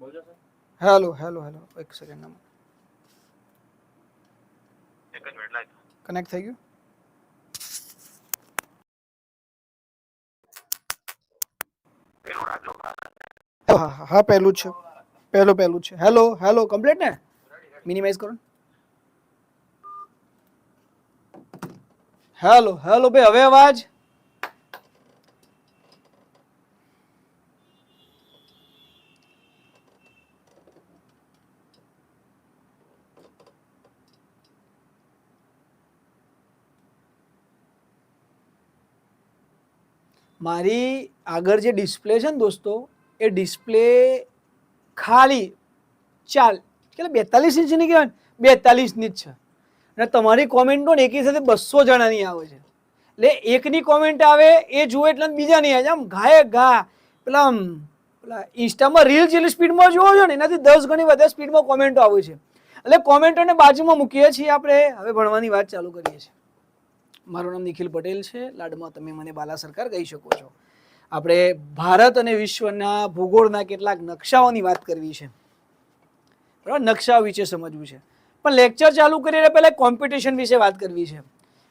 Hello hello hello, એક second નામ connect થઈ ગયું. હા હા, પહેલું જ છે, પહેલું છે. હેલો હેલો, કમ્પ્લીટ ને? મિનિમાઇઝ કરો. હેલો હેલો ભાઈ, હવે અવાજ? મારી આગળ જે ડિસ્પ્લે છે ને દોસ્તો, એ ડિસ્પ્લે ખાલી ચાલ કેટલા 42 ઇંચની કહેવાય, 42ની જ છે. અને તમારી કોમેન્ટો ને એકી સાથે 200 જણાની આવે છે. એટલે એકની કોમેન્ટ આવે એ જુએ એટલે બીજા નહીં આવે. આમ ઘાએ ઘા પેલા ઇન્સ્ટામાં રીલ જેટલી સ્પીડમાં જોવો છો ને એનાથી 10 ગણી વધારે સ્પીડમાં કોમેન્ટો આવે છે. એટલે કોમેન્ટોને બાજુમાં મૂકીએ છીએ આપણે. હવે ભણવાની વાત ચાલુ કરીએ છીએ. મારું નામ નિખિલ પટેલ છે. લાડમાં તમે મને બાલા સરકાર કહી શકો છો. આપણે ભારત અને વિશ્વના ભૂગોળના કેટલાક નકશાઓની વાત કરવી છે. બરાબર, નકશાઓ વિશે સમજવું છે. પણ લેક્ચર ચાલુ કરીને પહેલા કોમ્પિટિશન વિશે વાત કરવી છે.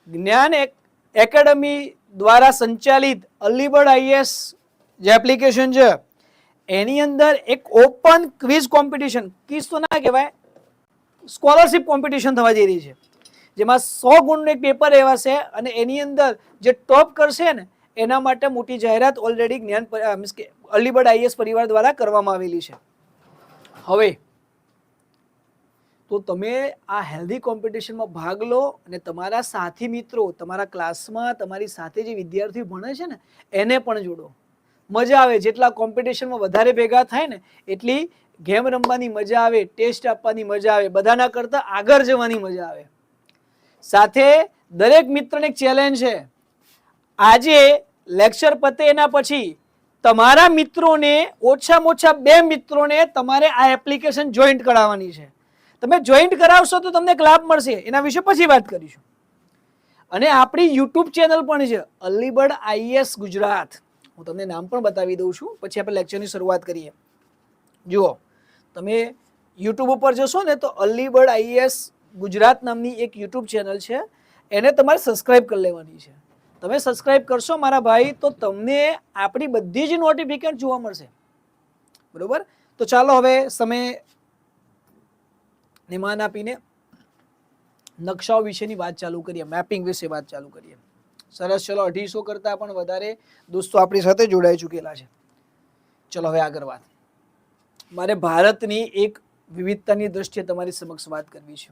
જ્ઞાન એકેડમી દ્વારા સંચાલિત અલીબર્ડ આઈએસ જે એપ્લિકેશન છે એની અંદર એક ઓપન ક્વિઝ કોમ્પિટિશન, ક્વિઝ તો ના કહેવાય, સ્કોલરશિપ કોમ્પિટિશન થવા જઈ રહી છે. જેમાં 100 ગુણનું એક પેપર એવા છે અને એની અંદર જે ટોપ કરશે ને એના માટે મોટી જાહેરાત ઓલરેડી જ્ઞાન મીન્સ કે અલીબર્ડ આઈએસ પરિવાર દ્વારા કરવામાં આવેલી છે. હવે તો તમે આ હેલ્ધી કોમ્પિટિશનમાં ભાગ લો અને તમારા સાથી મિત્રો, તમારા ક્લાસમાં તમારી સાથે જે વિદ્યાર્થીઓ ભણે છે ને એને પણ જોડો. મજા આવે. જેટલા કોમ્પિટિશનમાં વધારે ભેગા થાય ને એટલી ગેમ રમવાની મજા આવે, ટેસ્ટ આપવાની મજા આવે, બધાના કરતાં આગળ જવાની મજા આવે. સાથે દરેક મિત્રને એક ચેલેન્જ છે. આજે લેક્ચર પતે એના પછી તમારા મિત્રોને ઓછામાં ઓછા 2 મિત્રોને તમારે આ એપ્લિકેશન જોઈન્ટ કરાવવાની છે. તમે જોઈન્ટ કરાવશો તો તમને એક લાભ મળશે. એના વિશે પછી વાત કરીશું. અને આપણી યુટ્યુબ ચેનલ પણ છે અલીબર્ડ આઈએસ ગુજરાત. હું તમને નામ પણ બતાવી દઉં છું, પછી આપણે લેક્ચરની શરૂઆત કરીએ. જુઓ, તમે યુટ્યુબ ઉપર જશો ને તો અલીબર્ડ આઈએસ ગુજરાત નામની એક યુટ્યુબ ચેનલ છે, એને તમારે સબસ્ક્રાઇબ કરી લેવાની છે. તમે સબસ્ક્રાઇબ કરશો મારા ભાઈ તો તમને આપણી બધી જ નોટિફિકેશન જોવા મળશે. બરોબર? તો ચાલો હવે સમય માન આપીને નકશાઓ વિશેની વાત ચાલુ કરીએ, મેપિંગ વિશે વાત ચાલુ કરીએ. સરસ, ચલો 250 કરતા પણ વધારે દોસ્તો આપણી સાથે જોડાઈ ચૂકેલા છે. ચલો હવે આગળ વાત. મારે ભારતની એક વિવિધતાની દ્રષ્ટિએ તમારી સમક્ષ વાત કરવી છે.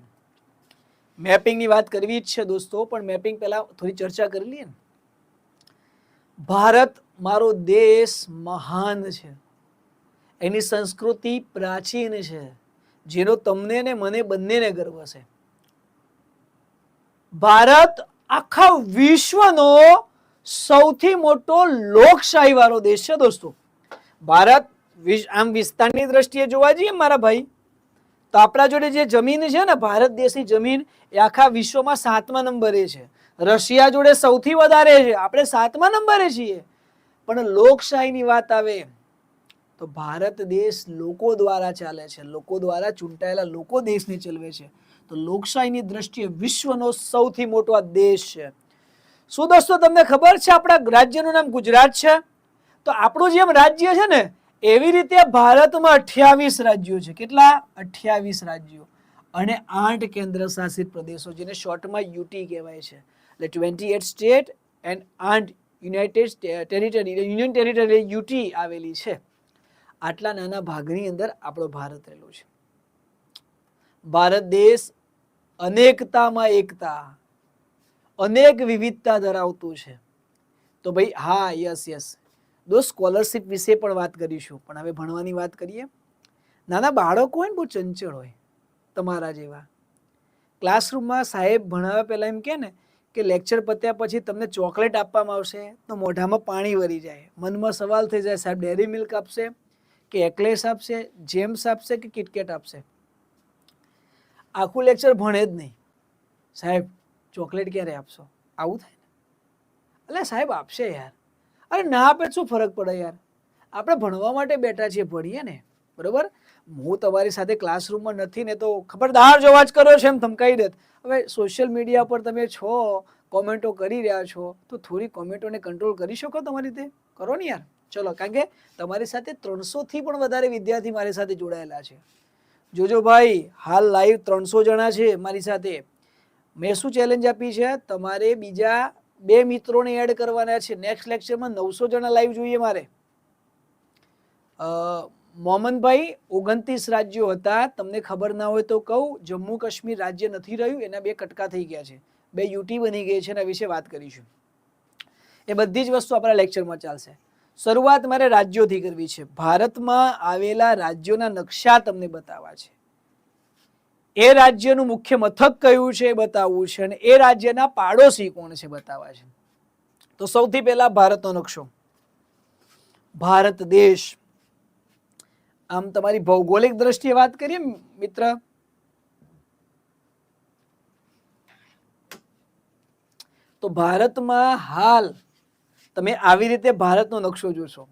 મેપિંગની વાત કરવી જ છે દોસ્તો, પણ મેપિંગ પહેલા થોડી ચર્ચા કરી લઈએ ને. ભારત મારો દેશ મહાન છે, એની સંસ્કૃતિ પ્રાચીન છે, જેનો તમને ને મને બંનેને ગર્વ છે. ભારત આખા વિશ્વનો સૌથી મોટો લોકશાહી વાળો દેશ છે દોસ્તો. ભારત આમ વિસ્તારની દ્રષ્ટિએ જોવા જઈએ મારા ભાઈ તો આપણા જોડે જે જમીન છે ને ભારત દેશની જમીન એ આખા વિશ્વમાં 7મા નંબરે છે. રશિયા જોડે સૌથી વધારે છે, આપણે 7મા નંબરે છીએ. પણ લોકશાહીની વાત આવે તો ભારત દેશ લોકો દ્વારા ચાલે છે, લોકો દ્વારા ચૂંટાયેલા લોકો દેશને ચલાવે છે. તો લોકશાહીની દ્રષ્ટિએ વિશ્વનો સૌથી મોટો આ દેશ છે. શું દોસ્તો તમને ખબર છે આપણા રાજ્યનું નામ ગુજરાત છે? તો આપણું જેમ રાજ્ય છે ને એવી રીતે ભારતમાં 28 રાજ્યો છે. કેટલા? 28 રાજ્યો અને 8 કેન્દ્ર શાસિત પ્રદેશો, જેને શોર્ટમાં યુટી કહેવાય છે. એટલે 28 state and 8 union territory UT આવેલી છે. આટલા નાના ભાગની અંદર આપણો ભારત રહેલો છે. ભારત દેશ અનેકતામાં એકતા, અનેક વિવિધતા ધરાવતું છે. તો ભાઈ હા, યસ દોસ્ત, સ્કોલરશિપ વિશે પણ વાત કરીશું. પણ હવે ભણવાની વાત કરીએ. નાના બાળકો હોય ને બહુ ચંચળ હોય તમારા જેવા. ક્લાસરૂમમાં સાહેબ ભણાવ્યા પહેલા એમ કે ને કે લેક્ચર પત્યા પછી તમને ચોકલેટ આપવામાં આવશે તો મોઢામાં પાણી વળી જાય, મનમાં સવાલ થઈ જાય સાહેબ ડેરી મિલ્ક આપશે કે એકલેસ આપશે, જેમ્સ આપશે કે કિટકેટ આપશે. આખું લેક્ચર ભણે જ નહીં, સાહેબ ચોકલેટ ક્યારે આપશો, આવું થાય ને. એટલે સાહેબ આપશે યાર, અરે ના આપે શું ફરક પડે યાર, આપણે ભણવા માટે બેઠા છીએ, ભણીએ ને. બરોબર? હું તમારી સાથે ક્લાસરૂમમાં નથી ને તો ખબરદાર જો અવાજ કર્યો છે એમ ધમકાઈ દેત. હવે સોશિયલ મીડિયા પર તમે છો, કોમેન્ટો કરી રહ્યા છો, તો થોડી કોમેન્ટોને કંટ્રોલ કરી શકો તમારી રીતે? કરો ને યાર. ચલો, કારણ કે તમારી સાથે 300 થી પણ વધારે વિદ્યાર્થી મારી સાથે જોડાયેલા છે. જોજો ભાઈ, હાલ લાઈવ 300 જણા છે મારી સાથે. મેં શું ચેલેન્જ આપી છે? તમારે બીજા 2 મિત્રોને એડ કરવાના છે. નેક્સ્ટ લેક્ચરમાં 900 જણા લાઈવ જોઈએ મારે. મોમનભાઈ, 29 રાજ્યો હતા. તમને ખબર ના હોય તો કહું, જમ્મુ કાશ્મીર રાજ્ય નથી રહ્યું, એના 2 કટકા થઈ ગયા છે, 2 યુટી બની ગઈ છે. એના વિશે વાત કરીશું. એ બધી જ વસ્તુ આપણા લેક્ચરમાં ચાલશે. શરૂઆત મારે રાજ્યોથી કરવી છે. ભારતમાં આવેલા રાજ્યોના નકશા તમને બતાવવા છે. એ રાજ્યનું મુખ્ય મથક કયું છે એ બતાવવું છે, અને એ રાજ્યના પાડોશી કોણ છે બતાવવા છે. તો સૌથી પહેલા ભારતનો નકશો. ભારત દેશ, આમ તમારી ભૌગોલિક દ્રષ્ટિએ વાત કરીએ મિત્ર, તો ભારતમાં હાલ તમે આવી રીતે ભારતનો નકશો જોશો,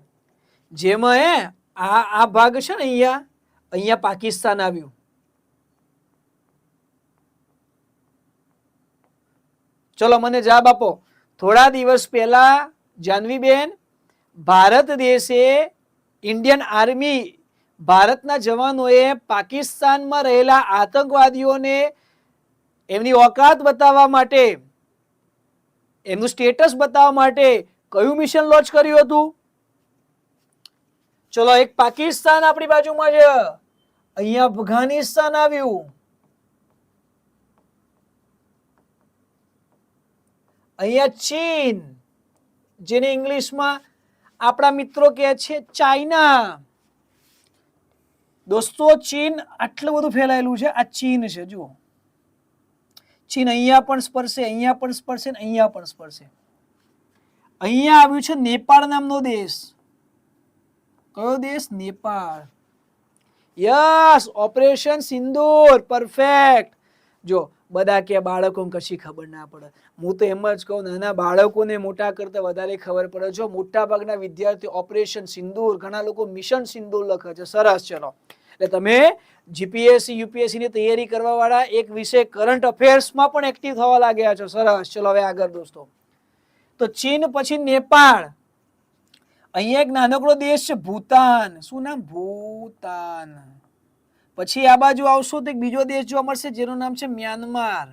જેમાં આ ભાગ છે ને, અહીંયા પાકિસ્તાન આવ્યું. ચલો મને જવાબ આપો. થોડા દિવસ પહેલા જાનવીબેન, ભારત દેશે, ઇન્ડિયન આર્મી, ભારતના જવાનોએ પાકિસ્તાનમાં રહેલા આતંકવાદીઓને એમની ઓકાત બતાવવા માટે, એમનું સ્ટેટસ બતાવવા માટે કયું મિશન લોન્ચ કર્યું હતું? ચલો, એક પાકિસ્તાન આપણી બાજુમાં છે, અહીંયા અફઘાનિસ્તાન આવ્યું, અહીંયા ચીન, જેને ઇંગ્લિશમાં આપણા મિત્રો કહે છે ચાઇના. દોસ્તો, ચીન આટલું બધું ફેલાયેલું છે. આ ચીન છે, જુઓ. ચીન અહીંયા પણ સ્પર્શે, અહીંયા પણ સ્પર્શે, અહીંયા પણ સ્પર્શે. અહીંયા આવ્યું છે નેપાળ નામનો દેશ. કયો દેશ? નેપાળ. યસ, ઓપરેશન સિંદૂર, પરફેક્ટ. જો બધા કે બાળકોને કશી ખબર ના પડે, હું તો એમ જ કહું, નાના બાળકોને મોટા કરતા વધારે ખબર પડે. જો મોટા ભાગના વિદ્યાર્થીઓ ઓપરેશન સિંદૂર, ઘણા લોકો મિશન સિંદૂર લખે છે. સરસ. ચલો, એટલે તમે જીપીએસસી યુપીએસસી ની તૈયારી કરવા વાળા એક વિષય કરંટ અફેર્સમાં પણ એક્ટિવ થવા લાગ્યા છો. સરસ. ચલો હવે આગળ દોસ્તો. તો ચીન પછી નેપાળ, અહીંયા એક નાનકડો દેશ છે ભૂતાન. શું નામ? ભૂતાન. પછી આ બાજુ આવશો તો એક બીજો દેશ જોવા મળશે, જેનું નામ છે મ્યાનમાર.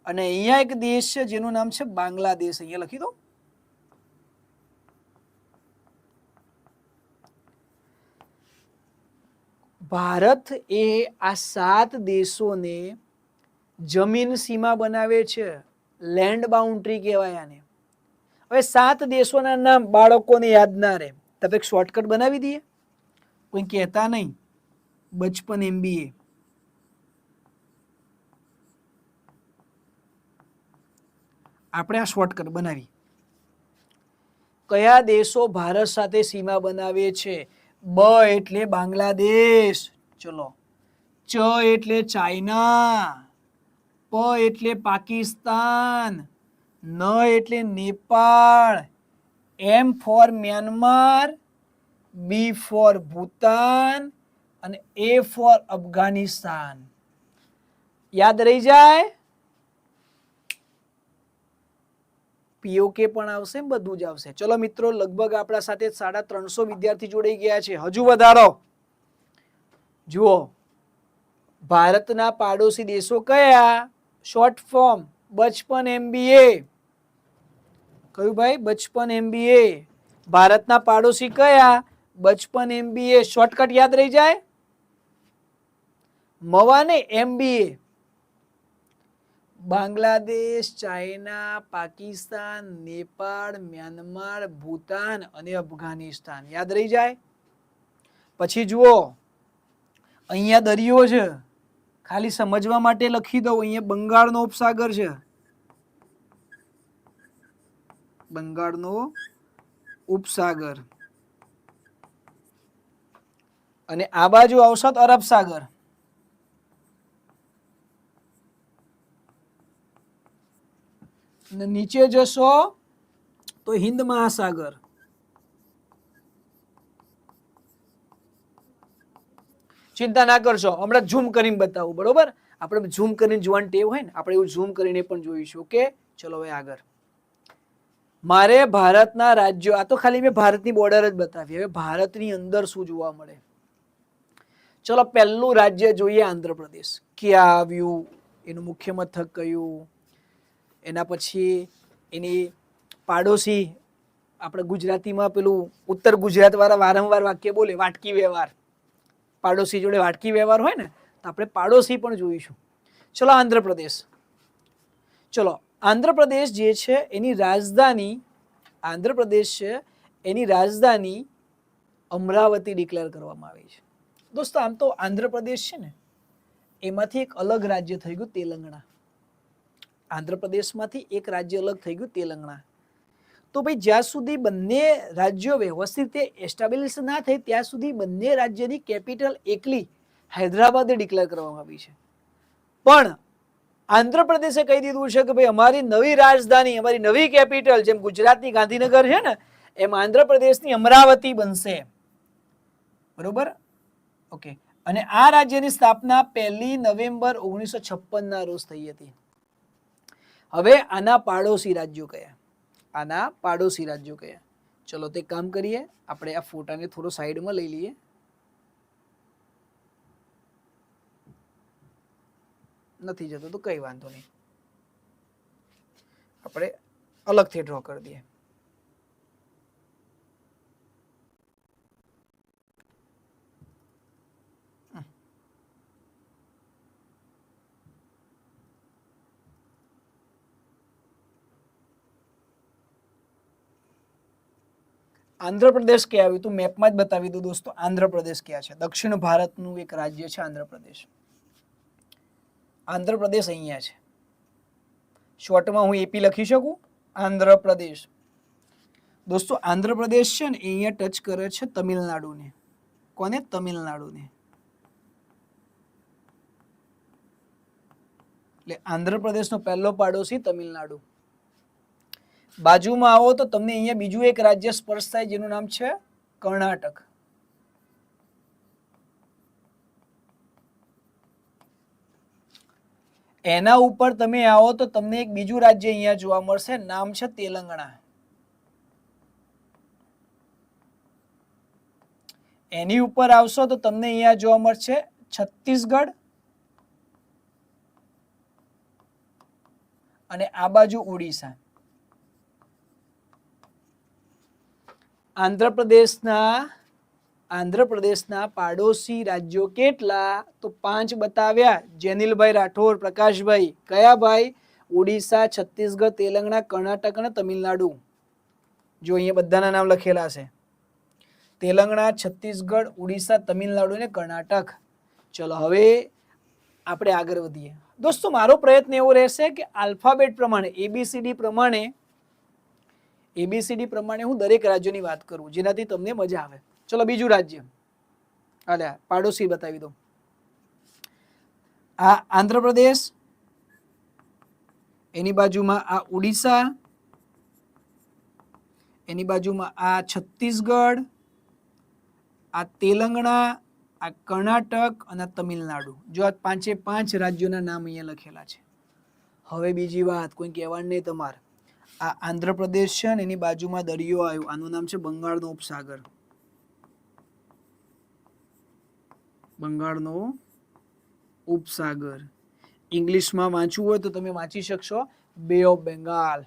અને અહીંયા એક દેશ છે જેનું નામ છે બાંગ્લાદેશ. અહીંયા લખી દો. ભારત એ આ 7 દેશોને જમીન સીમા બનાવે છે. લેન્ડ બાઉન્ડ્રી કહેવાય આને. હવે 7 દેશોના નામ બાળકોને યાદ ના રહે, તો એક શોર્ટકટ બનાવી દઈએ. કોઈ કહેતા નહીં, બચપન MBA. આપણે આ શોર્ટકટ બનાવી. કયા દેશો ભારત સાથે સીમા બનાવે છે? બ એટલે બાંગ્લાદેશ. ચલો. ચ એટલે ચાઇના. પ એટલે પાકિસ્તાન. ન એટલે Nepal. M for Myanmar. B for Bhutan. અને A ફોર અફઘાનિસ્તાન. યાદ રહી જાય? POK પણ આવશે, બધું જ આવશે. ચલો મિત્રો, લગભગ આપણા સાથે 350 વિદ્યાર્થી જોડાઈ ગયા છે. હજુ વધારો. જુઓ, ભારતના પાડોશી દેશો કયા? શોર્ટ ફોર્મ બચપન MBA. કયું ભાઈ? બચપન MBA. ભારતના પાડોશી કયા? બચપન MBA. શોર્ટકટ યાદ રહી જાય? મવાને MBA. Bangladesh, China, Pakistan, Nepal, Myanmar, Bhutan અને અફઘાનિસ્તાન. યાદ રહી જાય? પછી જુઓ, અહીંયા દરિયો છે, ખાલી સમજવા માટે લખી દઉં. અહીંયા બંગાળનો ઉપસાગર છે, બંગાળનો ઉપસાગર. અને આ બાજુ આવશો તો અરબ સાગર. નીચે જશો તો હિન્દ મહાસાગર. ચિંતા ના કરશો, હમણાં ઝૂમ કરીને બતાવું, બરોબર? આપણે ઝૂમ કરીને જોવાની ટેવ હોય ને, આપણે એવું ઝૂમ કરીને પણ જોઈશું. ઓકે, ચલો હવે આગળ. મારે ભારતના રાજ્યો, આ તો ખાલી મેં ભારતની બોર્ડર જ બતાવી. હવે ભારતની અંદર શું જોવા મળે? ચલો પહેલું રાજ્ય જોઈએ આંધ્રપ્રદેશ. ક્યાં આવ્યું, એનું મુખ્ય મથક કયું, એના પછી એની પાડોશી, આપણે ગુજરાતીમાં પેલું ઉત્તર ગુજરાત વાળા વારંવાર વાક્ય બોલે વાટકી વ્યવહાર, પાડોશી જોડે વાટકી વ્યવહાર હોય ને, તો આપણે પાડોશી પણ જોઈશું. ચલો આંધ્રપ્રદેશ. ચલો આંધ્રપ્રદેશ જે છે એની રાજધાની, આંધ્રપ્રદેશ છે એની રાજધાની અમરાવતી ડિક્લેર કરવામાં આવી છે. દોસ્તો આમ તો આંધ્રપ્રદેશ છે ને એમાંથી એક અલગ રાજ્ય થઈ ગયું તેલંગાણા. આંધ્રપ્રદેશમાંથી એક રાજ્ય અલગ થઈ ગયું તેલંગાણા. તો ભાઈ જ્યાં સુધી બંને રાજ્યો વ્યવસ્થિત રીતે એસ્ટાબ્લિશ ના થઈ ત્યાં સુધી બંને રાજ્યની કેપિટલ એકલી હૈદરાબાદે ડિક્લેર કરવામાં આવી છે. પણ આંધ્રપ્રદેશે કહી દીધું છે કે ભાઈ અમારી નવી રાજધાની, અમારી નવી કેપિટલ, જેમ ગુજરાતની ગાંધીનગર છે ને એમ આંધ્રપ્રદેશની અમરાવતી બનશે. બરોબર? ઓકે. અને આ રાજ્યની સ્થાપના 1 નવેમ્બર 1956 ના રોજ થઈ હતી. હવે આના પાડોશી રાજ્યો કયા? આના પાડોશી રાજ્યો કયા? ચલો તે કામ કરીએ, આપણે આ ફોટાને થોડો સાઈડમાં લઈ લઈએ. નથી જતો તો કઈ વાંધો નહીં, આપણે અલગથી ડ્રો કરી દઈએ. આંધ્રપ્રદેશ ક્યાં આવ્યું? તો મેપમાં જ બતાવી દઉં દોસ્તો આંધ્રપ્રદેશ ક્યાં છે. દક્ષિણ ભારતનું એક રાજ્ય છે આંધ્રપ્રદેશ. આંધ્રપ્રદેશ અહીંયા છે. શોર્ટમાં હું એપી લખી શકું, આંધ્રપ્રદેશ. દોસ્તો આંધ્રપ્રદેશ છે ને એ અહીંયા ટચ કરે છે તમિલનાડુને. કોને? તમિલનાડુને. એટલે આંધ્રપ્રદેશનો પહેલો પાડોશી તમિલનાડુ. બાજુમાં આવો તો તમને અહીંયા બીજું એક રાજ્ય સ્પર્શ થાય જેનું નામ છે કર્ણાટક. એના ઉપર તમે આવો તો તમને એક બીજું રાજ્ય અહીંયા જોવા મળશે, નામ છે તેલંગાણા. એની ઉપર આવશો તો તમને અહીંયા જોવા મળશે છત્તીસગઢ, અને આ બાજુ ઓડિશા. આંધ્રપ્રદેશના પાડોશી રાજ્યો કેટલા? તો 5 બતાવ્યા જેનિલભાઈ રાઠોડ, પ્રકાશભાઈ. કયા ભાઈ? ઓડિશા, છત્તીસગઢ, તેલંગાણા, કર્ણાટક અને તમિલનાડુ. જો અહીંયા બધાના નામ લખેલા છે. તેલંગાણા, છત્તીસગઢ, ઓડિશા, તમિલનાડુ અને કર્ણાટક. ચલો હવે આપણે આગળ વધીએ. દોસ્તો મારો પ્રયત્ન એવો રહેશે કે આલ્ફાબેટ પ્રમાણે, એબીસીડી પ્રમાણે હું દરેક રાજ્યોની વાત કરું જેનાથી તમને મજા આવે. ચલો બીજું રાજ્ય, અલ્યા પાડોશી બતાવી દો. આ આંધ્રપ્રદેશ, એની બાજુમાં આ ઓડિશા, એની બાજુમાં આ છત્તીસગઢ, આ તેલંગાણા, આ કર્ણાટક અને તમિલનાડુ. જો આ 5 રાજ્યોના નામ અહીંયા લખેલા છે. હવે બીજી વાત કોઈ કહેવાનું નહીં તમારે. આ આંધ્રપ્રદેશ છે ને એની બાજુમાં દરિયો આવ્યો, આનું નામ છે બંગાળનો ઉપસાગર. બંગાળનો ઉપસાગર. ઇંગ્લિશમાં વાંચવું હોય તો તમે વાંચી શકશો બે ઓફ બેંગાલ.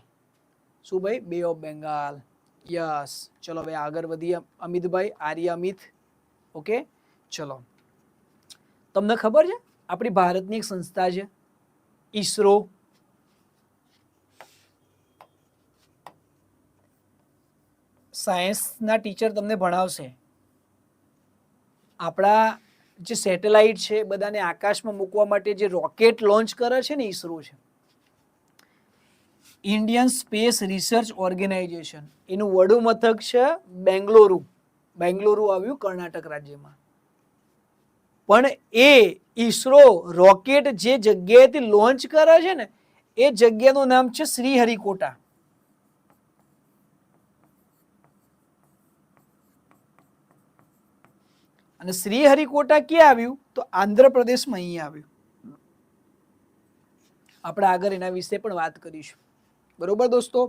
શું ભાઈ? બે ઓફ બેંગાલ. યસ. ચલો હવે આગળ વધીએ અમિતભાઈ, આર્ય અમિત. ઓકે ચલો. તમને ખબર છે આપણી ભારતની એક સંસ્થા છે ઈસરો. સાયન્સના ટીચર તમને ભણાવશે. આપણા જે સેટેલાઇટ છે બધાને આકાશમાં મૂકવા માટે જે રોકેટ લોન્ચ કરે છે ને ઈસરો છે. Indian space research organisation. એનું વડું મથક છે બેંગલુરુ. બેંગલુરુ આવ્યું કર્ણાટક રાજ્યમાં. પણ એ ઈસરો રોકેટ જે જગ્યાએથી લોન્ચ કરે છે ને એ જગ્યાનું નામ છે શ્રીહરિકોટા. અને શ્રીહરિકોટા ક્યાં આવ્યું? તો આંધ્રપ્રદેશમાં અહીંયા આવ્યું. આપણે આગળ એના વિશે પણ વાત કરીશું. બરોબર દોસ્તો,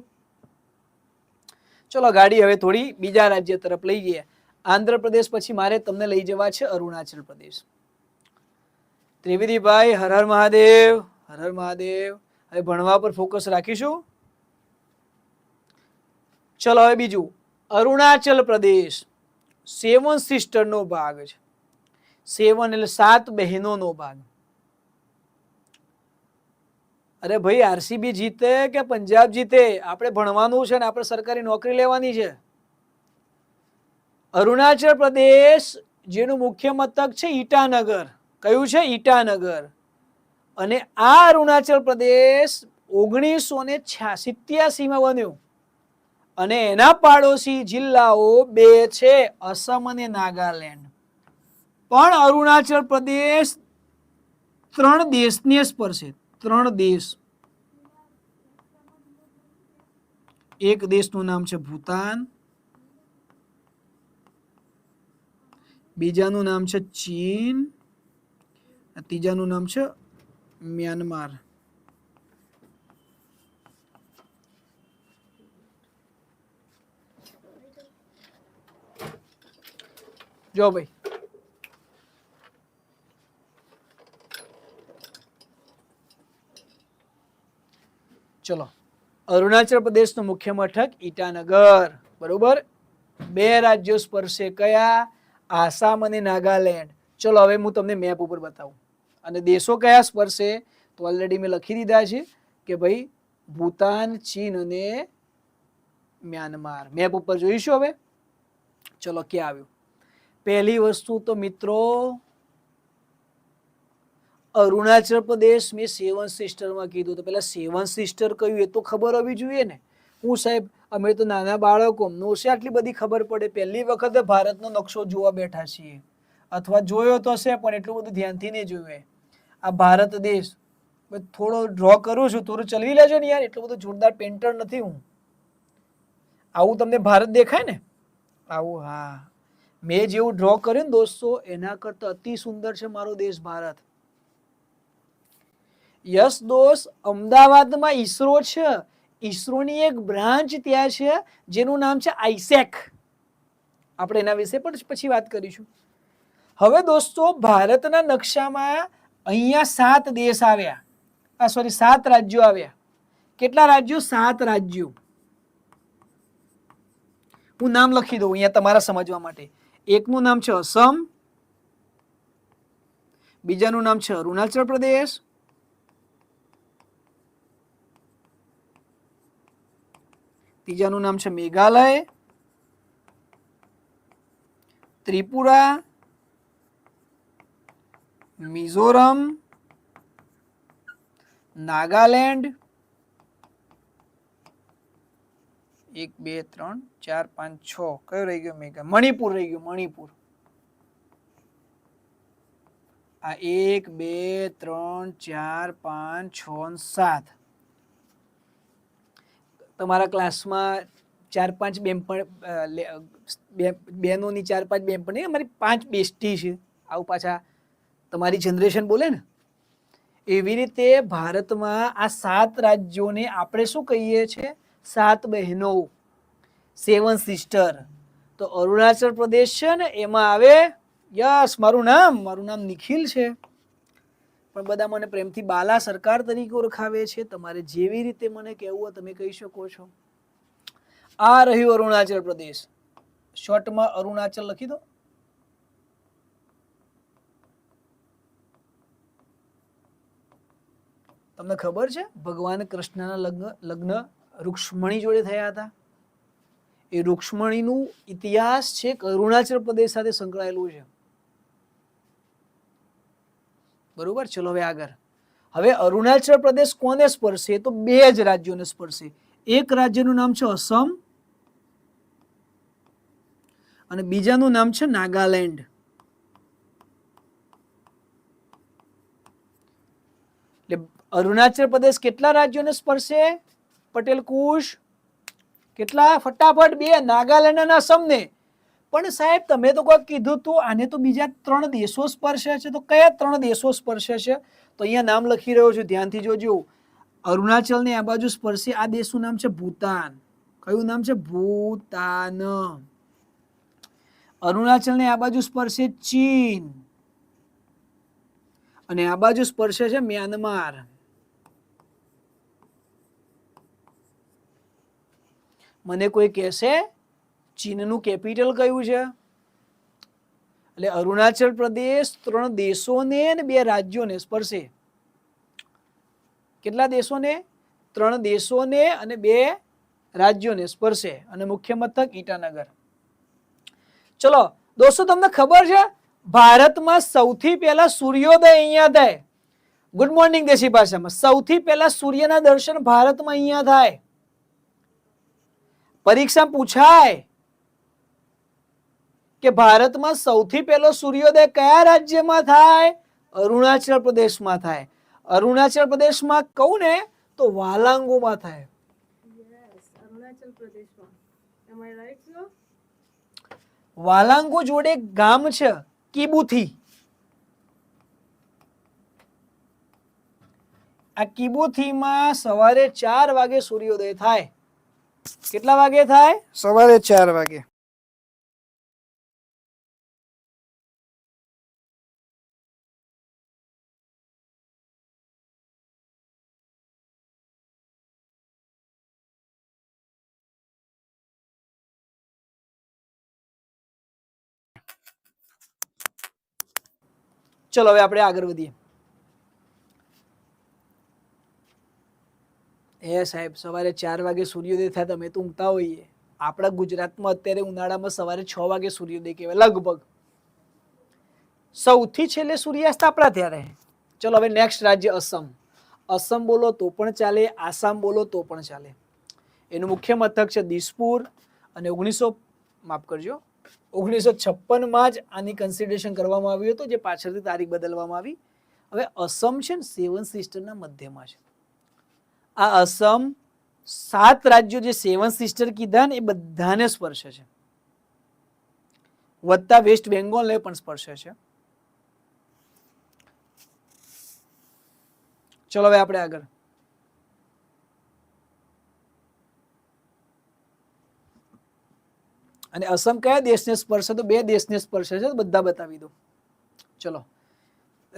ચલો ગાડી હવે થોડી બીજા રાજ્ય તરફ લઈ જઈએ. આંધ્રપ્રદેશ પછી મારે તમને લઈ જવા છે અરુણાચલ પ્રદેશ. ત્રિવેદીભાઈ હર હર મહાદેવ, હર હર મહાદેવ. હવે ભણવા પર ફોકસ રાખીશું. ચલો હવે બીજું, અરુણાચલ પ્રદેશ 7 સિસ્ટર નો ભાગ છે. 7 એટલે 7 બહેનોનો ભાગ. અરે ભાઈ, આરસીબી જીતે કે પંજાબ જીતે, આપણે ભણવાનું છે ને આપણે સરકારી નોકરી લેવાની છે. અરુણાચલ પ્રદેશ જેનું મુખ્ય મથક છે ઈટાનગર. કયું છે? ઈટાનગર. અને આ અરુણાચલ પ્રદેશ 1987 માં બન્યું. અને એના પાડોશી જિલ્લાઓ 2 છે, અસમ અને નાગાલેન્ડ. પણ અરુણાચલ પ્રદેશ 3 દેશને સ્પર્શે. 3 દેશ. એક દેશનું નામ છે ભૂતાન, બીજાનું નામ છે ચીન, ત્રીજાનું નામ છે મ્યાનમાર. જો ભાઈ, ચલો, અરુણાચલ પ્રદેશનું મુખ્ય મથક ઈટાનગર. બરોબર. 2 રાજ્યો સ્પર્શે. કયા? આસામ અને નાગાલેન્ડ. ચલો હવે હું તમને મેપ ઉપર બતાવું. અને દેશો કયા સ્પર્શે? તો ઓલરેડી મેં લખી દીધા છે કે ભાઈ ભૂતાન, ચીન અને મ્યાનમાર. મેપ ઉપર જોઈશું હવે. ચલો, ક્યાં આવ્યું? પહેલી વસ્તુ તો મિત્રો, અરુણાચલ પ્રદેશ મેં 7 સિસ્ટરમાં કીધું, તો પેલા 7 સિસ્ટર કયું એ તો ખબર હોવી જોઈએ ને. હું સાહેબ, અમે તો નાના બાળકો, અમને છે આટલી બધી ખબર પડે? પહેલી વખત ભારતનો નકશો જોવા બેઠા છીએ, અથવા જોયો તો છે પણ એટલું બધું ધ્યાનથી નહીં જોયું. આ ભારત દેશ થોડો ડ્રો કરું છું, થોડું ચલવી લેજો ને યાર, એટલું બધું જોરદાર પેન્ટર નથી હું. આવું તમને ભારત દેખાય ને? આવું. હા, મેં જેવું ડ્રો કર્યું ને દોસ્તો, એના કરતા અતિ સુંદર છે મારો દેશ ભારત. યસ દોસ્ત, અમદાવાદમાં ઈસરો છે. ઈસરોની એક બ્રાન્ચ ત્યાં છે જેનું નામ છે આઈસેક. આપણે એના વિશે પણ પછી વાત કરીશું. હવે દોસ્તો, ભારતના નકશામાં અહીંયા 7 દેશ આવ્યા. 7 રાજ્યો આવ્યા. કેટલા રાજ્યો? 7 રાજ્યો. હું નામ લખી દઉં અહીંયા તમારા સમજવા માટે. એકનું નામ છે અસમ, બીજાનું નામ છે અરુણાચલ પ્રદેશ, ત્રીજાનું નામ છે મેઘાલય, ત્રિપુરા, મિઝોરમ, નાગાલેન્ડ, 1 2 3 4 5 6. કયો રહી ગયો? મણિપુર રહી ગયું. મણિપુર. આ 1 2 3 4 5 6 7. તમારા ક્લાસમાં 4-5 બહેનોની 4-5 બેનપણી, અમારી 5 બેસ્ટી છે. આવું પાછા તમારી જનરેશન બોલે ને, એવી રીતે ભારતમાં આ 7 રાજ્યોને આપણે શું કહીએ છીએ? 7 બહેનો, 7 સિસ્ટર. તો અરુણાચલ પ્રદેશ છે ને એમાં આવે. યસ, મારું નામ નિખિલ છે, પણ બધા મને પ્રેમથી બાલા સરકાર તરીકે ઓળખાવે છે. તમારે જેવી રીતે મને કહેવું હોય તમે કહી શકો છો. આ રહ્યું અરુણાચલ પ્રદેશ. શોર્ટમાં અરુણાચલ લખી દો. તમને ખબર છે ભગવાન કૃષ્ણના લગ્ન રૂક્ષ્મણી જોડે થયા હતા. એ રૂક્ષ્મણીનું ઇતિહાસ છે અરુણાચલ પ્રદેશ સાથે સંકળાયેલું છે. બરોબર. ચલો હવે આગળ. હવે અરુણાચલ પ્રદેશ કોને સ્પર્શે? તો 2 જ રાજ્યોને સ્પર્શે. એક રાજ્યનું નામ છે અસમ અને બીજાનું નામ છે નાગાલેન્ડ. એટલે અરુણાચલ પ્રદેશ કેટલા રાજ્યોને સ્પર્શે? પટેલ કુશ કેટલા? ફટાફટ 2. નાગાલેન્ડ અને અસમને. પણ સાહેબ તમે તો કોઈ કીધું તું આને તો બીજા 3 દેશો સ્પર્શે છે, તો કયા 3 દેશો સ્પર્શે છે? તો અહીંયા નામ લખી રહ્યો છું, ધ્યાનથી જોજો. અરુણાચલ ને આ બાજુ સ્પર્શે આ દેશનું નામ છે ભૂતાન. કયું નામ છે? ભૂતાન. અરુણાચલ ને આ બાજુ સ્પર્શે ચીન અને આ બાજુ સ્પર્શે છે મ્યાનમાર. મને કોઈ કહેશે ચીનનું કેપિટલ કયું છે? એટલે અરુણાચલ પ્રદેશ 3 દેશોને અને 2 રાજ્યોને સ્પર્શે. કેટલા દેશોને? 3 દેશોને અને 2 રાજ્યોને સ્પર્શે અને મુખ્ય મથક ઈટાનગર. ચલો દોસ્તો, તમને ખબર છે ભારતમાં સૌથી પહેલા સૂર્યોદય અહીંયા થાય. ગુડ મોર્નિંગ દેશી ભાષામાં સૌથી પહેલા સૂર્યના દર્શન ભારતમાં અહીંયા થાય. પરીક્ષા પૂછાય કે ભારતમાં સૌથી પહેલો સૂર્યોદય કયા રાજ્યમાં થાય? અરુણાચલ પ્રદેશમાં થાય. અરુણાચલ પ્રદેશમાં કહું ને તો વાલાંગોમાં થાય. અરુણાચલ પ્રદેશમાં. Am I right, sir? વાલાંગો જોડે ગામ છે કિબુથી. આ કિબુથીમાં સવારે 4 વાગે સૂર્યોદય થાય. કેટલા વાગે થાય? સવારે 4 વાગે. ચલો હવે આપણે આગળ વધીએ. સાહેબ સવારે 4 વાગે સૂર્યોદય થાય, તમે તો ઊંઘતા હોઈએ. આપણા ગુજરાતમાં અત્યારે ઉનાળામાં સવારે 6 વાગે સૂર્યોદય કહેવાય લગભગ. સૌથી છેલ્લે સૂર્યાસ્ત આપણા ત્યારે. ચલો હવે નેક્સ્ટ રાજ્ય અસમ. અસમ બોલો તો પણ ચાલે, આસામ બોલો તો પણ ચાલે. એનું મુખ્ય મથક છે દિસપુર અને 1956માં જ આની કન્સિડરેશન કરવામાં આવ્યું હતું, જે પાછળથી તારીખ બદલવામાં આવી. હવે અસમ છે ને 7 સિસ્ટરના મધ્યમાં છે. આ અસમ 7 રાજ્યો જે 7 સિસ્ટર કીધા ને એ બધાને સ્પર્શે છે, વત્તા વેસ્ટ બેંગોલને પણ સ્પર્શે છે. ચલો હવે આપણે આગળ. અને અસમ કયા દેશને સ્પર્શે? તો 2 દેશને સ્પર્શે છે, બધા બતાવી દો. ચલો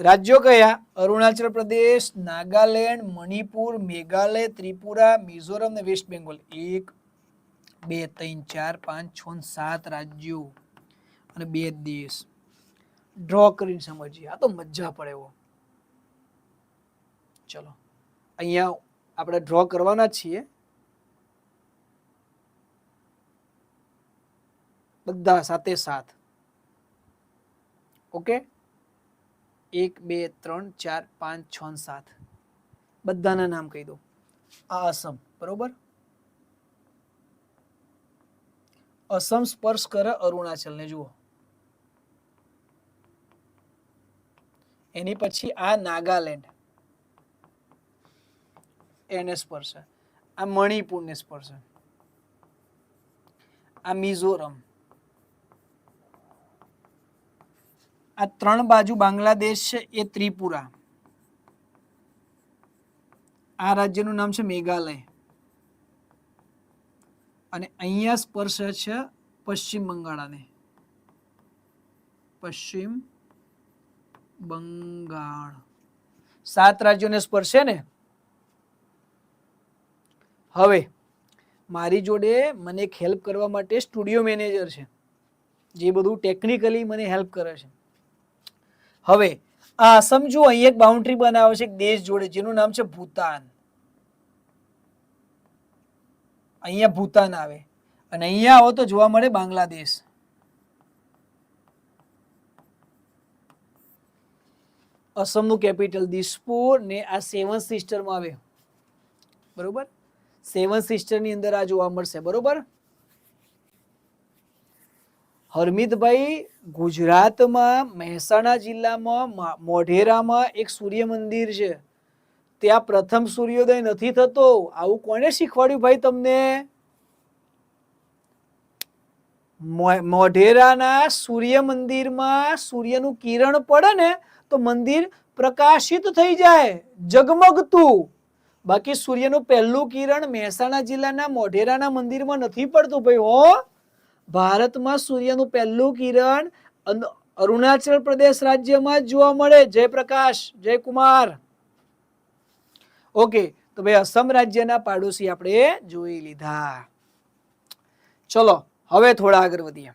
રાજ્યો કયા? અરુણાચલ પ્રદેશ, નાગાલેન્ડ, મણિપુર, મેઘાલય, ત્રિપુરા, મિઝોરમ અને વેસ્ટ બેંગોલ. 1 2 3 4 5 6 7 રાજ્યો અને 2 દેશ. ડ્રો કરીને સમજીએ, આ તો મજા પડે એવો. ચલો અહીંયા આપણે ડ્રો કરવાના છીએ બધા સાથે સાથ. ઓકે, 1 2 3 4 5 6 7 બધાના નામ કહી દો. આ અસમ, બરોબર. અસમ સ્પર્શ કરે અરુણાચલ ને, જુઓ. એની પછી આ નાગાલેન્ડ એને સ્પર્શે, આ મણિપુર ને સ્પર્શે, આ મિઝોરમ, આ 3 બાજુ બાંગ્લાદેશ છે એ ત્રિપુરા, આ રાજ્યનું નામ છે મેઘાલય, અને અહીંયા સ્પર્શે છે પશ્ચિમ બંગાળને. પશ્ચિમ બંગાળ 7 રાજ્યોને સ્પર્શે ને. હવે મારી જોડે મને એક હેલ્પ કરવા માટે સ્ટુડિયો મેનેજર છે, જે બધું ટેકનિકલી મને હેલ્પ કરે છે. હવે આ સમજો અહીં એક બાઉન્ડ્રી બનાવે છે એક દેશ જોડે, જેનું નામ છે ભૂતાન. અહીંયા ભૂતાન આવે અને અહીંયા આવો તો જોવા મળે બાંગ્લાદેશ. અસમનું કેપિટલ દિસપુર ને આ 7 સિસ્ટરમાં આવે, બરોબર. 7 સિસ્ટરની અંદર આ જોવા મળશે, બરોબર. હરમિતભાઈ, ગુજરાતમાં મહેસાણા જિલ્લામાં મોઢેરામાં એક સૂર્ય મંદિર છે, ત્યાં પ્રથમ સૂર્યોદય નથી થતો. આવું કોને શીખવાડ્યું ભાઈ તમને? મોઢેરાના સૂર્ય મંદિરમાં સૂર્યનું કિરણ પડે ને તો મંદિર પ્રકાશિત થઈ જાય, જગમગતું. બાકી સૂર્યનું પહેલું કિરણ મહેસાણા જિલ્લાના મોઢેરાના મંદિરમાં નથી પડતું ભાઈ હો. ભારતમાં સૂર્યનું પહેલું કિરણ અરુણાચલ પ્રદેશ રાજ્યમાં જ જોવા મળે. જયપ્રકાશ, જયકુમાર. ઓકે, તો ભાઈ અસમ રાજ્યના પાડોશી આપણે જોઈ લીધા. ચલો હવે થોડા આગળ વધીએ.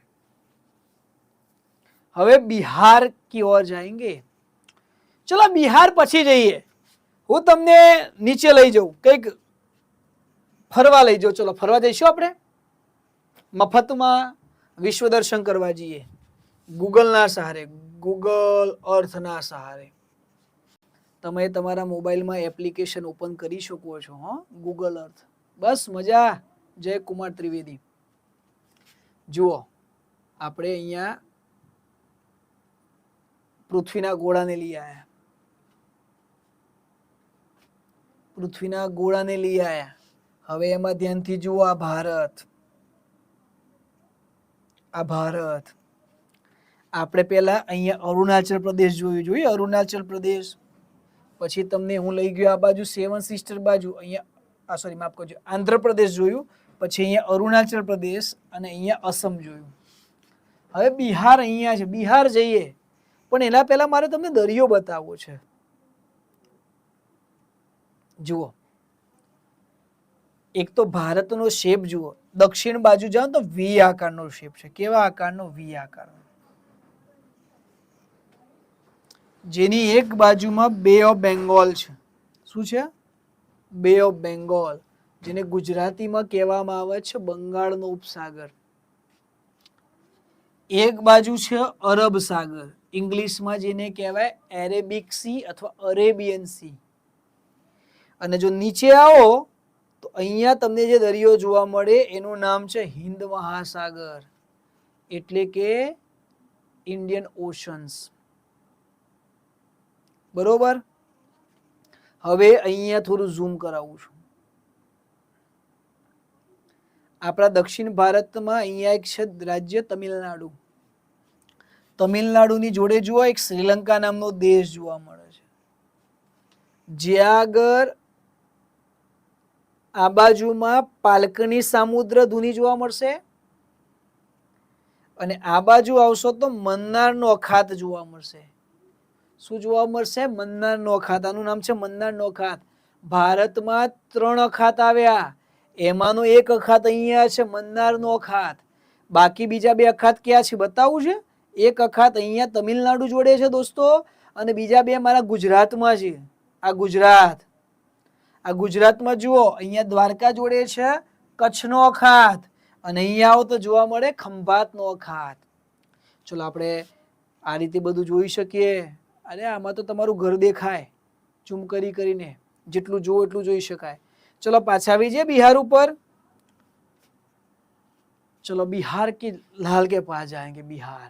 હવે બિહાર की ओर जाएंगे. ચલો બિહાર પછી જઈએ. હું તમને નીચે લઈ જાઉં, કઈક ફરવા લઈ જાઉં. ચલો ફરવા જઈશું આપણે મફતમાં, વિશ્વ દર્શન કરવા જઈએ ગૂગલના સહારે, ગૂગલ અર્થના સહારે. તમે તમારા મોબાઈલમાં એપ્લિકેશન ઓપન કરી શકો છો. હા, ગૂગલ અર્થ. બસ મજા. જય કુમાર ત્રિવેદી. જુઓ આપણે અહીંયા પૃથ્વીના ગોળાને લઈ આયા, પૃથ્વીના ગોળાને લઈ આયા. હવે એમાં ધ્યાનથી જુઓ, આ ભારત, આ ભારત. આપણે પેલા અહીંયા અરુણાચલ પ્રદેશ જોયું, અરુણાચલ પ્રદેશ. પછી તમને હું લઈ ગયો આ બાજુ સેવન સિસ્ટર બાજુ, અહીંયા સોરી માફ કરજો, આંધ્રપ્રદેશ જોયું. પછી અહીંયા અરુણાચલ પ્રદેશ અને અહીંયા અસમ જોયું. હવે બિહાર અહીંયા છે, બિહાર જઈએ. પણ એના પહેલા મારે તમને દરિયો બતાવવો છે. જુઓ, એક તો ભારતનો શેપ જુઓ. દક્ષિણ બાજુ જાઓ તો વી આકારનો શેપ છે. કેવા આકારનો? વી આકારનો. જેની એક બાજુમાં બે ઓફ બેંગોલ છે. શું છે? બે ઓફ બેંગોલ, જેને ગુજરાતીમાં કહેવામાં આવે છે બંગાળનો ઉપસાગર. એક બાજુ છે અરબ સાગર, ઇંગ્લિશમાં જેને કહેવાય એરેબિક સી અથવા અરેબિયન સી. અને જો નીચે આવો તો અહીંયા તમને જે દરિયો જોવા મળે એનું નામ છે હિન્દ મહાસાગર, એટલે કે ઇન્ડિયન ઓશન્સ. બરોબર. હવે અહીંયા થોડું ઝૂમ કરાવું છું. આપણા દક્ષિણ ભારતમાં અહીંયા એક છે રાજ્ય તમિલનાડુ. તમિલનાડુની જોડે જુઓ એક શ્રીલંકા નામનો દેશ જોવા મળે છે. જ્યાં આગળ આ બાજુમાં પાલકની સામુદ્ર ધુની જોવા મળશે અને આ બાજુ આવશો તો મન્નારનો અખાત જોવા મળશે. શું જોવા મળશે? મન્નારનો અખાત. આનું નામ છે મન્નારનો અખાત. ભારતમાં 3 અખાત આવ્યા, એમાંનો એક અખાત અહીંયા છે, મન્નારનો અખાત. બાકી બીજા 2 અખાત ક્યાં છે બતાવું છે. એક અખાત અહીંયા તમિલનાડુ જોડે છે દોસ્તો, અને બીજા 2 મારા ગુજરાતમાં છે. આ ગુજરાત, આ ગુજરાતમાં જુઓ અહીંયા દ્વારકા જોડે છે કચ્છનો અખાત, અને અહીંયા આવો તો જોવા મળે ખંભાતનો અખાત. ચલો આપણે આ રીતે બધું જોઈ શકીએ. અરે આમાં તો તમારું ઘર દેખાય ઝૂમ કરીને, જેટલું જોવો એટલું જોઈ શકાય. ચલો પાછા આવી જાય બિહાર ઉપર. ચલો બિહાર की लाल के पास जाएंगे. બિહાર,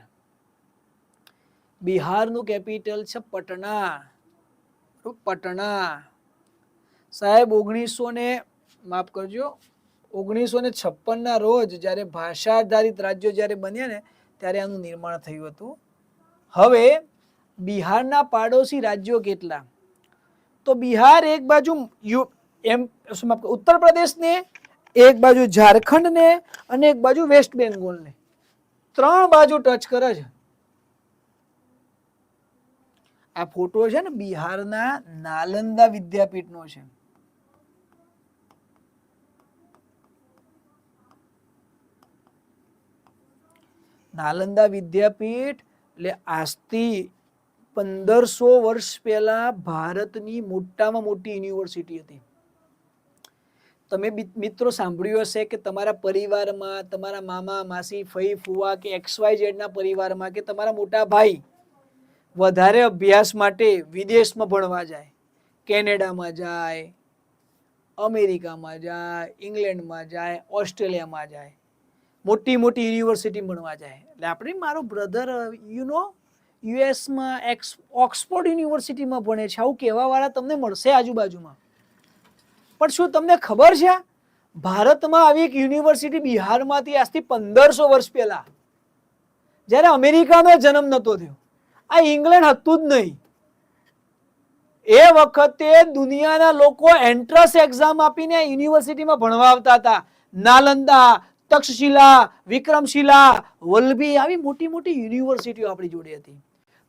બિહારનું કેપિટલ છે પટના. પટના સાહેબ 1956 ના રોજ જ્યારે ભાષા આધારિત રાજ્યો જ્યારે બન્યા ને ત્યારે આનું નિર્માણ થયું હતું. હવે બિહારના પાડોશી રાજ્યો કેટલા? તો બિહાર એક બાજુ ઉત્તર પ્રદેશ ને, એક બાજુ ઝારખંડ ને, અને એક બાજુ વેસ્ટ બેંગોલ ને, 3 બાજુ ટચ કરે છે. આ ફોટો છે ને બિહારના નાલંદા વિદ્યાપીઠનો છે. નાલંદા વિદ્યાપીઠ એટલે આજથી 1500 વર્ષ પહેલા ભારતની મોટામાં મોટી યુનિવર્સિટી હતી. તમે મિત્રો સાંભળ્યું હશે કે તમારા પરિવારમાં, તમારા મામા માસી ફઈ ફુવા કે XYZ ના પરિવારમાં કે તમારા મોટા ભાઈ વધારે અભ્યાસ માટે વિદેશમાં ભણવા જાય, કેનેડામાં જાય, અમેરિકામાં જાય, ઇંગ્લેન્ડમાં જાય, ઓસ્ટ્રેલિયામાં જાય, મોટી મોટી યુનિવર્સિટી ભણવા જાય. એટલે આપણે મારો બ્રધર યુએસમાં ઓક્સફોર્ડ યુનિવર્સિટીમાં ભણે છે, આવું કહેવા વાળા તમને મળશે આજુબાજુમાં. પણ શું તમને ખબર છે ભારતમાં આવી એક યુનિવર્સિટી બિહારમાંથી આજથી 1500 વર્ષ પહેલા, જ્યારે અમેરિકાનો જન્મ નતો થયો, આ ઇંગ્લેન્ડ હતું જ નહીં, એ વખતે દુનિયાના લોકો એન્ટ્રન્સ એક્ઝામ આપીને યુનિવર્સિટીમાં ભણવા આવતા હતા. નાલંદા, તક્ષશિલા, વિક્રમશિલા, વલ્લભી, આવી મોટી મોટી યુનિવર્સિટીઓ આપણી જોડે હતી.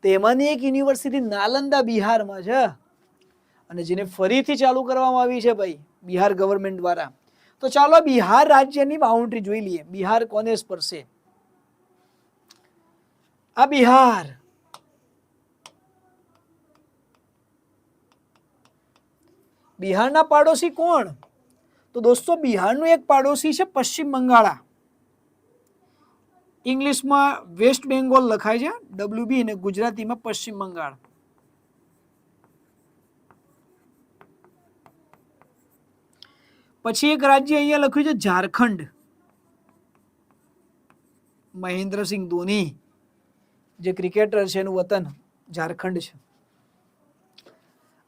તેમાંની એક યુનિવર્સિટી નાલંદા બિહારમાં છે, અને જેને ફરીથી ચાલુ કરવામાં આવી છે ભાઈ બિહાર ગવર્મેન્ટ દ્વારા. તો ચાલો બિહાર રાજ્યની બાઉન્ડ્રી જોઈ લઈએ. બિહાર કોને સ્પર્શે? આ બિહાર, બિહારના પાડોશી કોણ? તો દોસ્તો બિહારનું એક પાડોશી છે પશ્ચિમ બંગાળ. ઇંગ્લિશમાં વેસ્ટ બેંગોલ લખાય છે, WB, અને ગુજરાતીમાં પશ્ચિમ બંગાળ. પછી એક રાજ્ય અહીંયા લખ્યું છે ઝારખંડ. મહેન્દ્રસિંહ ધોની જે ક્રિકેટર છે એનું વતન ઝારખંડ છે.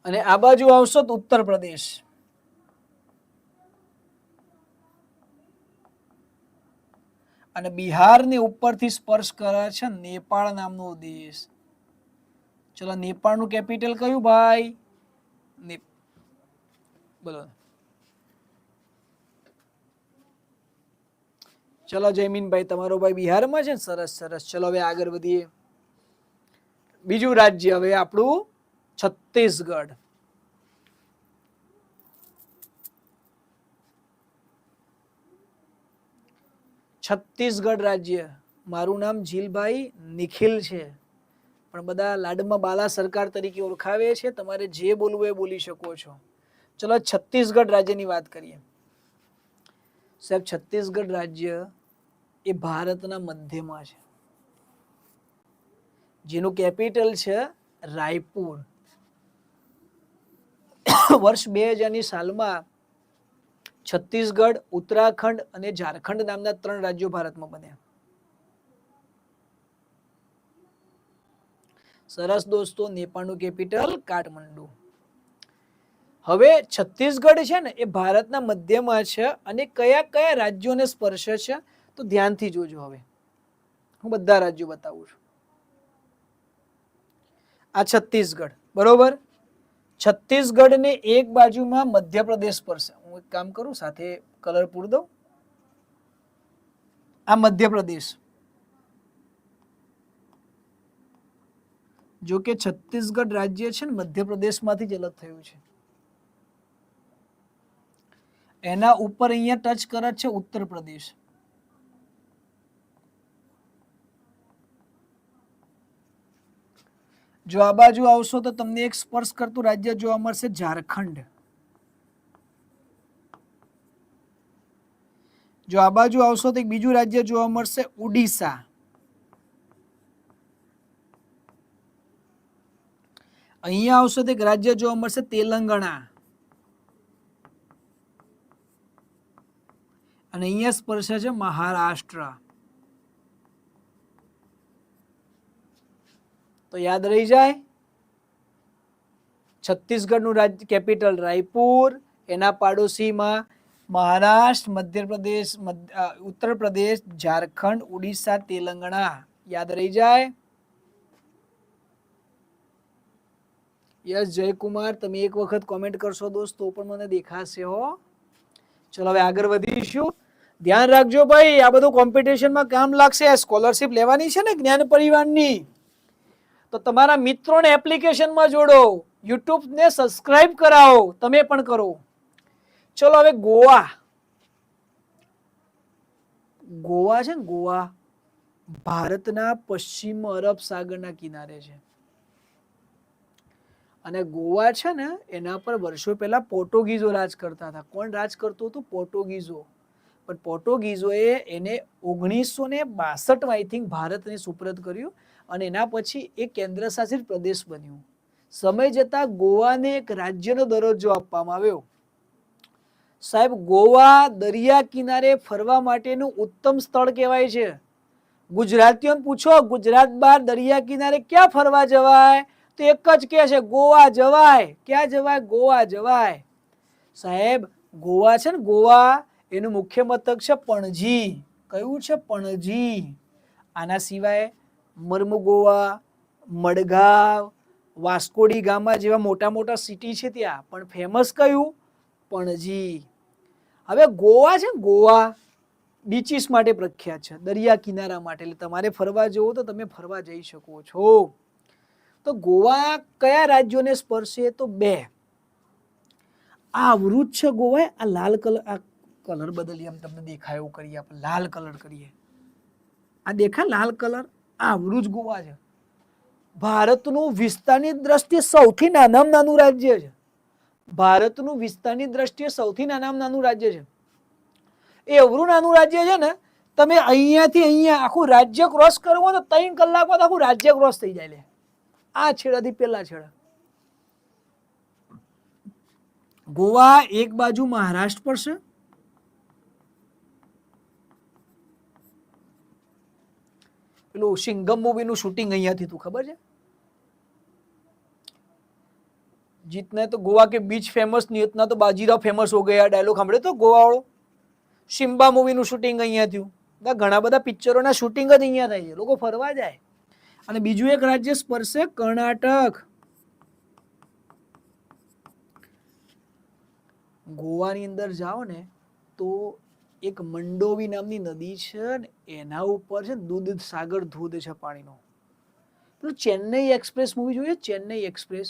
અને આ બાજુ આવશો તો ઉત્તર પ્રદેશ. અને બિહારની ઉપરથી સ્પર્શ કરે છે નેપાળ નામનો દેશ. ચલો નેપાળનું કેપિટલ કયું ભાઈ? બોલો. ચલો જયમીનભાઈ, તમારો ભાઈ બિહારમાં છે. સરસ સરસ. ચલો હવે આગળ વધીએ. બીજું રાજ્ય હવે આપણું છત્તીસગઢ. છત્તીસગઢ રાજ્ય. મારું નામ જીલભાઈ નિખિલ છે, પણ બધા લાડમાં બાલા સરકાર તરીકે ઓળખાવે છે. તમારે જે બોલવું એ બોલી શકો છો. ચલો છત્તીસગઢ રાજ્યની વાત કરીએ. સાહેબ છત્તીસગઢ રાજ્ય એ ભારતના મધ્યમાં છે, જેનું કેપિટલ છે રાયપુર. વર્ષ 2000ની સાલમાં છત્તીસગઢ, ઉત્તરાખંડ અને ઝારખંડ નામના 3 રાજ્યો ભારતમાં બન્યા. સરસ દોસ્તો. નેપાળનું કેપિટલ કાઠમંડુ. હવે છત્તીસગઢ છે ને એ ભારતના મધ્યમાં છે, અને કયા કયા રાજ્યોને સ્પર્શે છે તો ધ્યાનથી જોજો. હવે હું બધા રાજ્યો બતાવું છું. આ છત્તીસગઢ, બરોબર. છત્તીસગઢને એક બાજુમાં મધ્યપ્રદેશ સ્પર્શે. હું એક કામ કરું, સાથે કલર પૂરી દઉં. આ મધ્યપ્રદેશ. જો કે છત્તીસગઢ રાજ્ય છે ને મધ્યપ્રદેશમાંથી જ અલગ થયું છે. એના ઉપર અહીંયા ટચ કરે છે ઉત્તર પ્રદેશ. જો આ બાજુ આવશો તો તમને એક સ્પર્શ કરતું રાજ્ય જોવા મળશે ઝારખંડ. જો આ બાજુ આવશો તો એક બીજું રાજ્ય જોવા મળશે ઓડિશા. અહીંયા આવશો તો એક રાજ્ય જોવા મળશે તેલંગાણા. અને અહીંયા સ્પર્શે છે મહારાષ્ટ્ર. તો યાદ રહી જાય, છત્તીસગઢનું રાજ્ય કેપિટલ રાયપુર, એના પાડોશીમાં મહારાષ્ટ્ર, મધ્યપ્રદેશ, ઉત્તર પ્રદેશ, ઝારખંડ, ઓડિશા, તેલંગાણા. યાદ રહી જાય. યસ જયકુમાર, તમે એક વખત કોમેન્ટ કરશો દોસ્તો પણ મને દેખાશે હો. ચલો હવે આગળ વધીશું. ધ્યાન રાખજો ભાઈ, આ બધું કોમ્પિટિશનમાં કામ લાગશે. સ્કોલરશિપ લેવાની છે ને જ્ઞાન પરિવારની, તો તમારા મિત્રોને એપ્લિકેશનમાં જોડો, યુટ્યુબ ને સબસ્ક્રાઇબ કરાવો, તમે પણ કરો. ચલો હવે ગોવા. ગોવા છે ને, ગોવા ભારતના પશ્ચિમ અરબ સાગરના કિનારે છે. અને ગોવા છે ને એના પર વર્ષો પહેલા પોર્ટુગીઝો રાજ કરતા હતા. કોણ રાજ કરતું હતું? પોર્ટુગીઝો. પણ પોર્ટુગીઝોએ એને 1962 આઈ થિંક ભારતને સુપ્રત કર્યું, અને એના પછી એ કેન્દ્ર શાસિત પ્રદેશ બન્યું. સમય જતા ગોવાને એક રાજ્યનો દરજ્જો આપવામાં આવ્યો. સાહેબ ગોવા દરિયા કિનારે ફરવા માટેનું ઉત્તમ સ્થળ કહેવાય છે. ગુજરાતીઓને પૂછો ગુજરાત બહાર દરિયા કિનારે ક્યાં ફરવા જવાય, તો એક જ કહે છે ગોવા જવાય. ક્યાં જવાય? ગોવા જવાય. સાહેબ ગોવા છે ને, ગોવા એનું મુખ્ય મથક છે પણજી. કયું છે? પણજી. આના સિવાય મર્મગોવા, મડગાંવ, વાસ્કોડી ગામા જેવા મોટા મોટા સિટી છે ત્યાં, પણ ફેમસ કયું? પણજી. હવે ગોવા છે ને, ગોવા બીચીસ માટે પ્રખ્યાત છે, દરિયા કિનારા માટે. એટલે તમારે ફરવા જવું તો તમે ફરવા જઈ શકો છો. તો ગોવા કયા રાજ્યોને સ્પર્શે? તો બે. આ અવૃત છે ગોવા, આ લાલ કલર, આ કલર બદલીએ, આમ તમને દેખાય એવું કરીએ, આપણે લાલ કલર કરીએ. આ દેખાય લાલ કલર, આ અવૃત ગોવા છે. ભારતનું વિસ્તારની દ્રષ્ટિએ સૌથી નાનામાં નાનું રાજ્ય છે. ભારતનું વિસ્તારની દ્રષ્ટિએ સૌથી નાનામાં નાનું રાજ્ય છે. એ અવરું નાનું રાજ્ય છે ને, તમે અહીંયાથી અહીંયા આખું રાજ્ય ક્રોસ કરવો તો 3 કલાકમાં આખું રાજ્ય ક્રોસ થઈ જાય. લે આ છેડાથી પેલા છેડા. ગોવા એક બાજુ મહારાષ્ટ્ર પર છે, પેલું સિંઘમ મૂવીનું શૂટિંગ અહીંયાથી થયું, ખબર છે? જીતના તો गोवा के बीच फेमस नहीं इतना तो बाजीराव फेमस हो गया, डायलॉग સાંભળ્યો તો गोवा વાળો? સિમ્બા મૂવીનું શૂટિંગ અહીંયા થયું. ઘણા બધા પિક્ચરોના શૂટિંગ જ અહીંયા થાય છે, લોકો ફરવા જાય. અને બીજું એક રાજ્ય સ્પર્શે કર્ણાટક. ગોવાની અંદર જાઓ ને તો એક મંડોવી નામની નદી છે ને એના ઉપર છે દૂધ સાગર ધોધ છે પાણીનો. પેલું ચેન્નઈ એક્સપ્રેસ મૂવી જોઈએ, ચેન્નઈ એક્સપ્રેસ?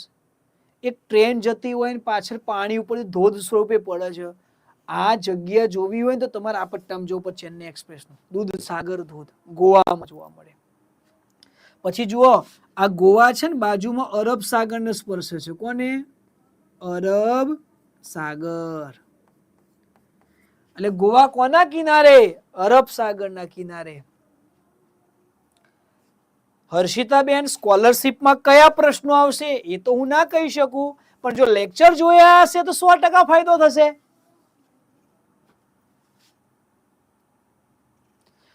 એક ટ્રેન જતી હોય ને પાછળ પાણી ઉપર ધોધ સ્વરૂપે પડે છે. આ જગ્યા જોવી હોય ને તો તમારે આ પટ્ટામાં જવું પડે, ચેન્નઈ એક્સપ્રેસનું દૂધ સાગર ધોધ ગોવામાં જોવા મળે. પછી જુઓ, આ ગોવા છે ને બાજુમાં અરબ સાગરને સ્પર્શે છે. કોને? અરબ સાગર. એટલે ગોવા કોના કિનારે? અરબ સાગરના કિનારે. હર્ષિતાબેન, સ્કોલરશિપમાં કયા પ્રશ્નો આવશે એ તો હું ના કહી શકું, પણ જો લેક્ચર જોયા હશે તો 100% ફાયદો થશે.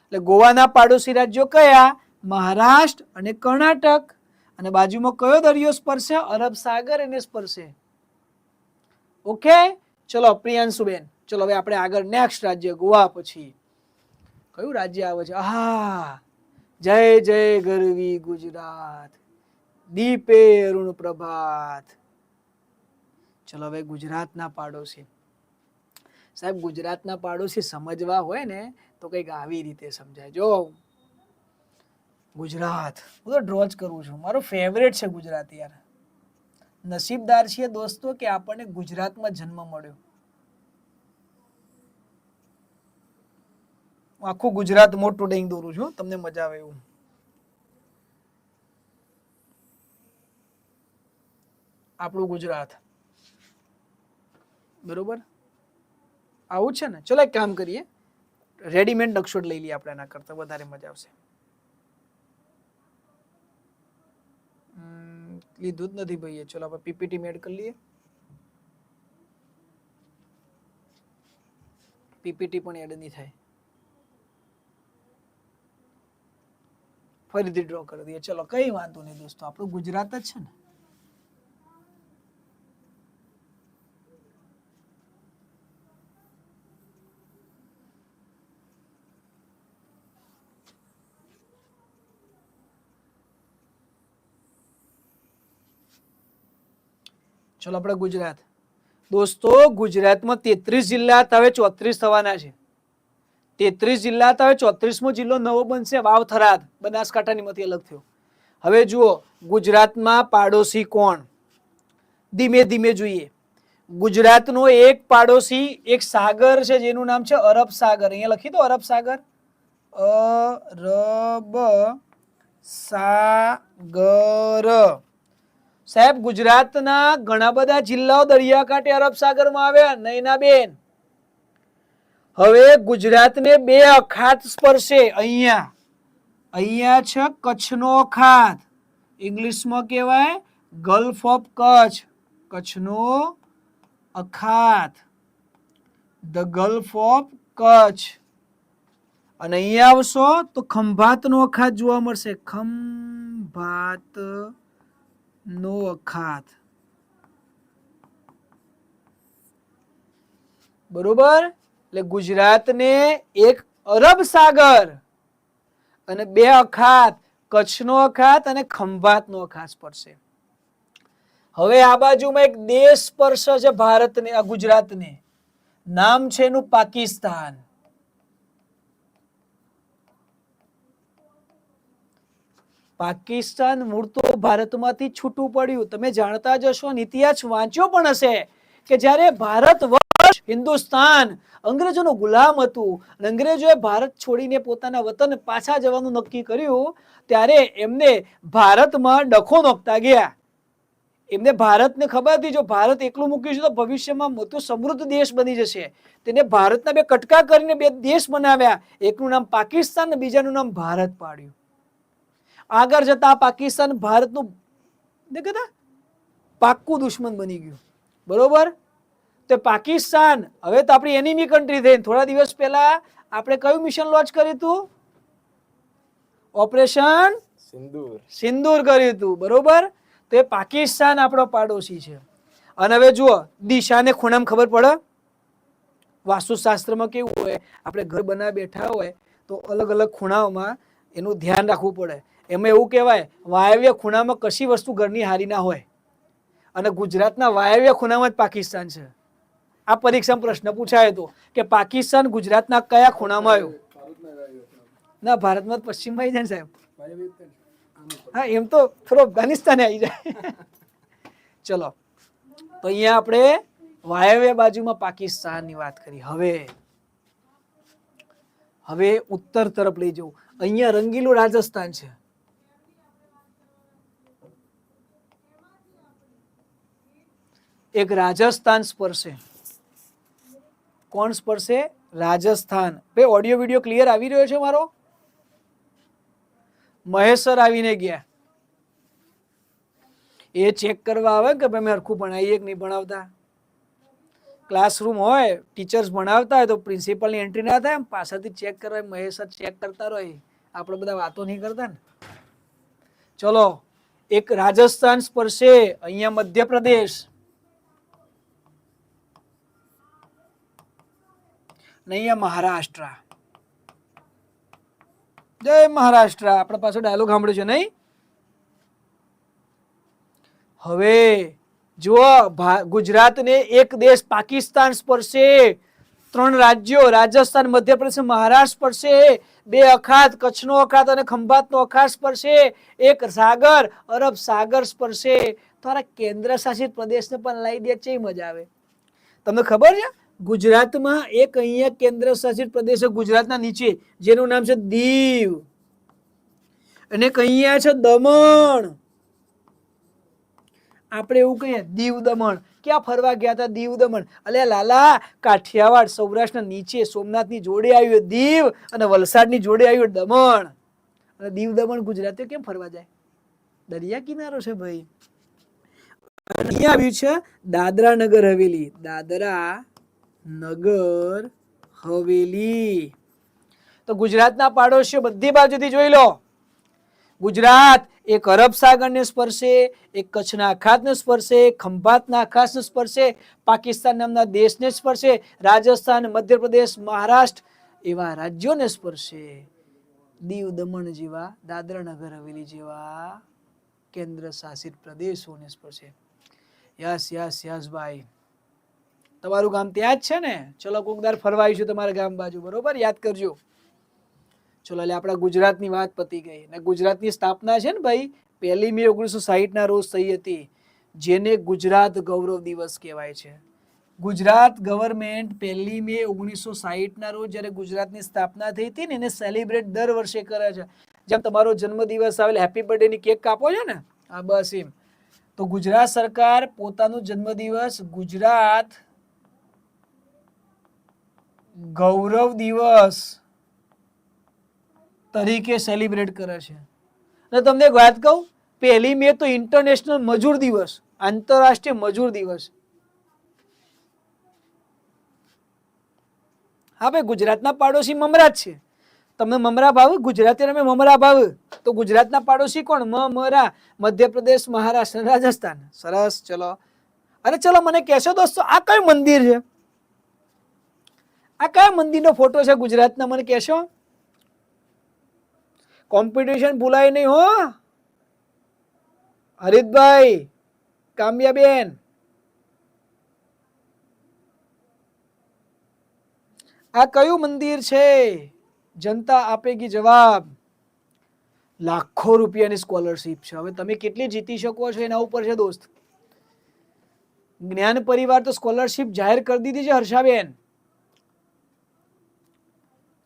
એટલે ગોવાના પાડોશી રાજ્યો કયા? મહારાષ્ટ્ર અને કર્ણાટક. અને બાજુમાં કયો દરિયો સ્પર્શે? અરબ સાગર એને સ્પર્શે. ઓકે, ચલો પ્રિયાંશુબેન, ચલો હવે આપણે આગળ નેક્સ્ટ રાજ્ય ગોવા પછી કયું રાજ્ય આવે છે? હા, જય જય ગરવી ગુજરાત, દીપે અરુણ પ્રભાત. ચલો હવે ગુજરાતના પાડોશી. સાહેબ ગુજરાતના પાડોશી સમજવા હોય ને તો કંઈક આવી રીતે સમજાય. જો ગુજરાત, હું તો ડ્રો જ કરું છું, મારો ફેવરેટ છે ગુજરાત. યાર નસીબદાર છીએ દોસ્તો કે આપણને ગુજરાતમાં જન્મ મળ્યો. આખું ગુજરાત મોટું ડેંગ દોરું છું, તમને મજા આવે એવું. આપણું ગુજરાત બરોબર આવું છે ને. ચલો એક કામ કરીએ, રેડીમેડ નકશો લઈ લઈએ આપણે, એના કરતા વધારે મજા આવશે. લીધું જ નથી ભાઈ. ચલો આપણે પીપીટી એડ કરી લઈએ. પીપીટી પણ એડ નહીં થાય, ફરીથી ડ્રો કરી દઈએ. ચલો કઈ વાંધો નહીં દોસ્તો, આપણું ગુજરાત જ છે ને. ચલો આપણે ગુજરાત. દોસ્તો ગુજરાતમાં 33 જિલ્લા હતા, હવે 34 થવાના છે. 33 જિલ્લા હતા, હવે 34મો જિલ્લો નવો બનશે, વાવ થરાદ બનાસકાંઠાની માંથી અલગ થયો. હવે જુઓ ગુજરાતમાં પાડોશી કોણ, ધીમે ધીમે જોઈએ. ગુજરાતનો એક પાડોશી એક સાગર છે જેનું નામ છે અરબ સાગર. અહીંયા લખી દો અરબ સાગર. અરબ સાગર. સાહેબ ગુજરાતના ઘણા બધા જિલ્લાઓ દરિયાકાંઠે અરબ સાગરમાં આવ્યા. નૈના બેન, હવે ગુજરાતને બે અખાત સ્પર્શે. અહીંયા અહીંયા છે કચ્છનો અખાત, ઇંગ્લિશમાં કહેવાય ગલ્ફ ઓફ કચ્છ. કચ્છનો અખાત, ધ ગલ્ફ ઓફ કચ્છ. અને અહીંયા આવશો તો ખંભાતનો અખાત જોવા મળશે. ખંભાત નો અખાત. બરોબર. એટલે ગુજરાતને એક અરબ સાગર અને 2 અખાત, કચ્છનો અખાત અને ખંભાતનો અખાત સ્પર્શે. હવે આ બાજુમાં એક દેશ સ્પર્શે છે ભારતને, આ ગુજરાતને. નામ છે એનું પાકિસ્તાન. પાકિસ્તાન મૂળ તો ભારતમાંથી છૂટું પડ્યું. તમે જાણતા જ હશો, ઇતિહાસ વાંચ્યો પણ હશે કે જ્યારે ભારત વર્ષ હિન્દુસ્તાન અંગ્રેજોનો ગુલામ હતું અને અંગ્રેજોએ ભારત છોડીને પોતાના વતન પાછા જવાનું નક્કી કર્યું, ત્યારે એમને ભારતમાં ડખો નોખતા ગયા. એમને ભારતને ખબર હતી જો ભારત એકલું મૂક્યું છે તો ભવિષ્યમાં મોટો સમૃદ્ધ દેશ બની જશે. તેને ભારતના 2 કટકા કરીને 2 દેશ બનાવ્યા. એકનું નામ પાકિસ્તાન અને બીજાનું નામ ભારત પાડ્યું. આગળ જતા પાકિસ્તાન ભારતનું પાક્કું દુશ્મન બની ગયું. બરોબર? તો પાકિસ્તાન હવે તો આપણી એનિમી કન્ટ્રી થઈ. થોડા દિવસ પહેલા આપણે કયું મિશન લોન્ચ કર્યું હતું? ઓપરેશન સિંદૂર કર્યું હતું. બરોબર? તો એ પાકિસ્તાન આપણો પાડોશી છે. અને હવે જુઓ, દિશાને ખૂણામાં ખબર પડે? વાસ્તુશાસ્ત્રમાં કેવું હોય, આપણે ઘર બનાવી બેઠા હોય તો અલગ અલગ ખૂણાઓમાં એનું ધ્યાન રાખવું પડે. એમાં એવું કહેવાય વાયવ્ય ખૂણામાં કશી વસ્તુ ઘરની હારી ના હોય, અને ગુજરાતના વાયવ્ય ખૂણામાં જ પાકિસ્તાન છે. આ પરીક્ષામાં પ્રશ્ન પૂછાયો હતો કે પાકિસ્તાન ગુજરાતના કયા ખૂણામાં આવ્યું? ના, ભારતમાં પશ્ચિમમાં આવી જાય સાહેબ. હા, એમ તો થોડો અફઘાનિસ્તાન આવી જાય. ચલો, તો અહીંયા આપણે વાયવ્ય બાજુમાં પાકિસ્તાનની વાત કરી. હવે ઉત્તર તરફ લઈ જવું. અહીંયા રંગીલું રાજસ્થાન છે. એક રાજસ્થાન સ્પર્શે. કોણ સ્પર્શે? રાજસ્થાન. ભાઈ ઓડિયો વિડિયો ક્લિયર આવી રહ્યો છે મારો? મહેશ સર આવીને ગયા. એ ચેક કરવા આવે કે ભાઈ મેં હરખું ભણાવીએ કે નહીં ભણાવતા. ક્લાસરૂમ હોય, ટીચર્સ ભણાવતા હોય તો પ્રિન્સિપલની એન્ટ્રી ના થાય, પાછળથી ચેક કરવા મહેશ સર ચેક કરતા રહે. આપણે બધા વાતો નહીં કરતા ને. ચલો, એક રાજસ્થાન સ્પર્શે. અહીંયા મધ્યપ્રદેશ ને અહીંયા મહારાષ્ટ્ર. જય મહારાષ્ટ્ર. આપણે પાછો ડાયલોગ સાંભળ્યો છે નહીં? હવે જુઓ, ગુજરાતને એક દેશ પાકિસ્તાન સ્પર્શે. 3 રાજ્યો રાજસ્થાન, મધ્યપ્રદેશ, મહારાષ્ટ્ર સ્પર્શે. 2 અખાત, કચ્છનો અખાત અને ખંભાતનો અખાત સ્પર્શે. એક સાગર, અરબ સાગર સ્પર્શે. તારા કેન્દ્ર શાસિત પ્રદેશને પણ લઈ દે, છે મજા આવે. તમને ખબર છે ગુજરાતમાં એક અહીંયા કેન્દ્ર શાસિત પ્રદેશ છે ગુજરાતના નીચે, જેનું નામ છે દીવ, અને એક અહીંયા છે દમણ. આપણે એવું કહીએ દીવ દમણ. ક્યાં ફરવા ગયા હતા? દીવ દમણ. અલે લાલા, કાઠિયાવાડ સૌરાષ્ટ્રના નીચે સોમનાથની જોડે આવ્યું દીવ અને વલસાડની જોડે આવ્યું દમણ. અને દીવ દમણ ગુજરાતીઓ કેમ ફરવા જાય? દરિયા કિનારો છે ભાઈ. અહીંયા આવ્યું છે દાદરા નગર હવેલી. દાદરા નગર હવેલી. તો ગુજરાતના પાડોશીઓ બધી બાજુથી જોઈ લો. ગુજરાત એક અરબ સાગરને સ્પર્શે, એક કચ્છના અખાતને સ્પર્શે, ખંભાતના અખાતને સ્પર્શે, પાકિસ્તાન નામના દેશને સ્પર્શે, રાજસ્થાન, મધ્યપ્રદેશ, મહારાષ્ટ્ર એવા રાજ્યોને સ્પર્શે, દીવ દમણ જેવા, દાદરા નગર હવેલી જેવા કેન્દ્ર શાસિત પ્રદેશોને સ્પર્શે. યસ યસ યસ ભાઈ, તમારું ગામ ત્યાં જ છે ને? ચલો કોકદાર ફરવા આવીશું તમારા ગામ બાજુ, બરોબર? યાદ કરજો. ચલો, એટલે આપણા ગુજરાતની વાત પતી ગઈ. ને ગુજરાતની સ્થાપના છે ને ભાઈ 1 મે 1960 ના રોજ થઈ હતી, જેને ગુજરાત ગૌરવ દિવસ કહેવાય છે. ગુજરાત ગવર્મેન્ટ 1 મે 1960 ના રોજ જ્યારે ગુજરાતની સ્થાપના થઈ હતી ને, એને સેલિબ્રેટ દર વર્ષે કરે છે. જેમ તમારો જન્મદિવસ આવેલ હેપી બર્થડે ની કેક કાપો છો ને, આ બસ એમ. તો ગુજરાત સરકાર પોતાનો જન્મદિવસ ગુજરાત ગૌરવ દિવસ તરીકે સેલિબ્રેટ કરે છે. અને તમને એક વાત કહું, 1 મે તો ઇન્ટરનેશનલ મજૂર દિવસ, આંતરરાષ્ટ્રીય મજૂર દિવસ. હા ભાઈ, ગુજરાતના પાડોશી મમરા જ છે. તમને મમરા ભાવ? ગુજરાતી અમે મમરા ભાવ. તો ગુજરાતના પાડોશી કોણ? મમરા. મધ્યપ્રદેશ, મહારાષ્ટ્ર, રાજસ્થાન. સરસ. ચલો, અને ચલો મને કહેશો દોસ્તો, આ કયું મંદિર છે? આ કયા મંદિરનો ફોટો છે ગુજરાતના, મને કહેશો? કોમ્પિટિશન ભૂલાય નહીં હો. હરિતભાઈ, કામ્યાબેન, આ કયું મંદિર છે? જનતા આપેગી જવાબ. લાખો રૂપિયાની સ્કોલરશીપ છે. હવે તમે કેટલી જીતી શકો છો એના ઉપર છે દોસ્ત. જ્ઞાન પરિવાર તો સ્કોલરશીપ જાહેર કરી દીધી છે હર્ષાબેન.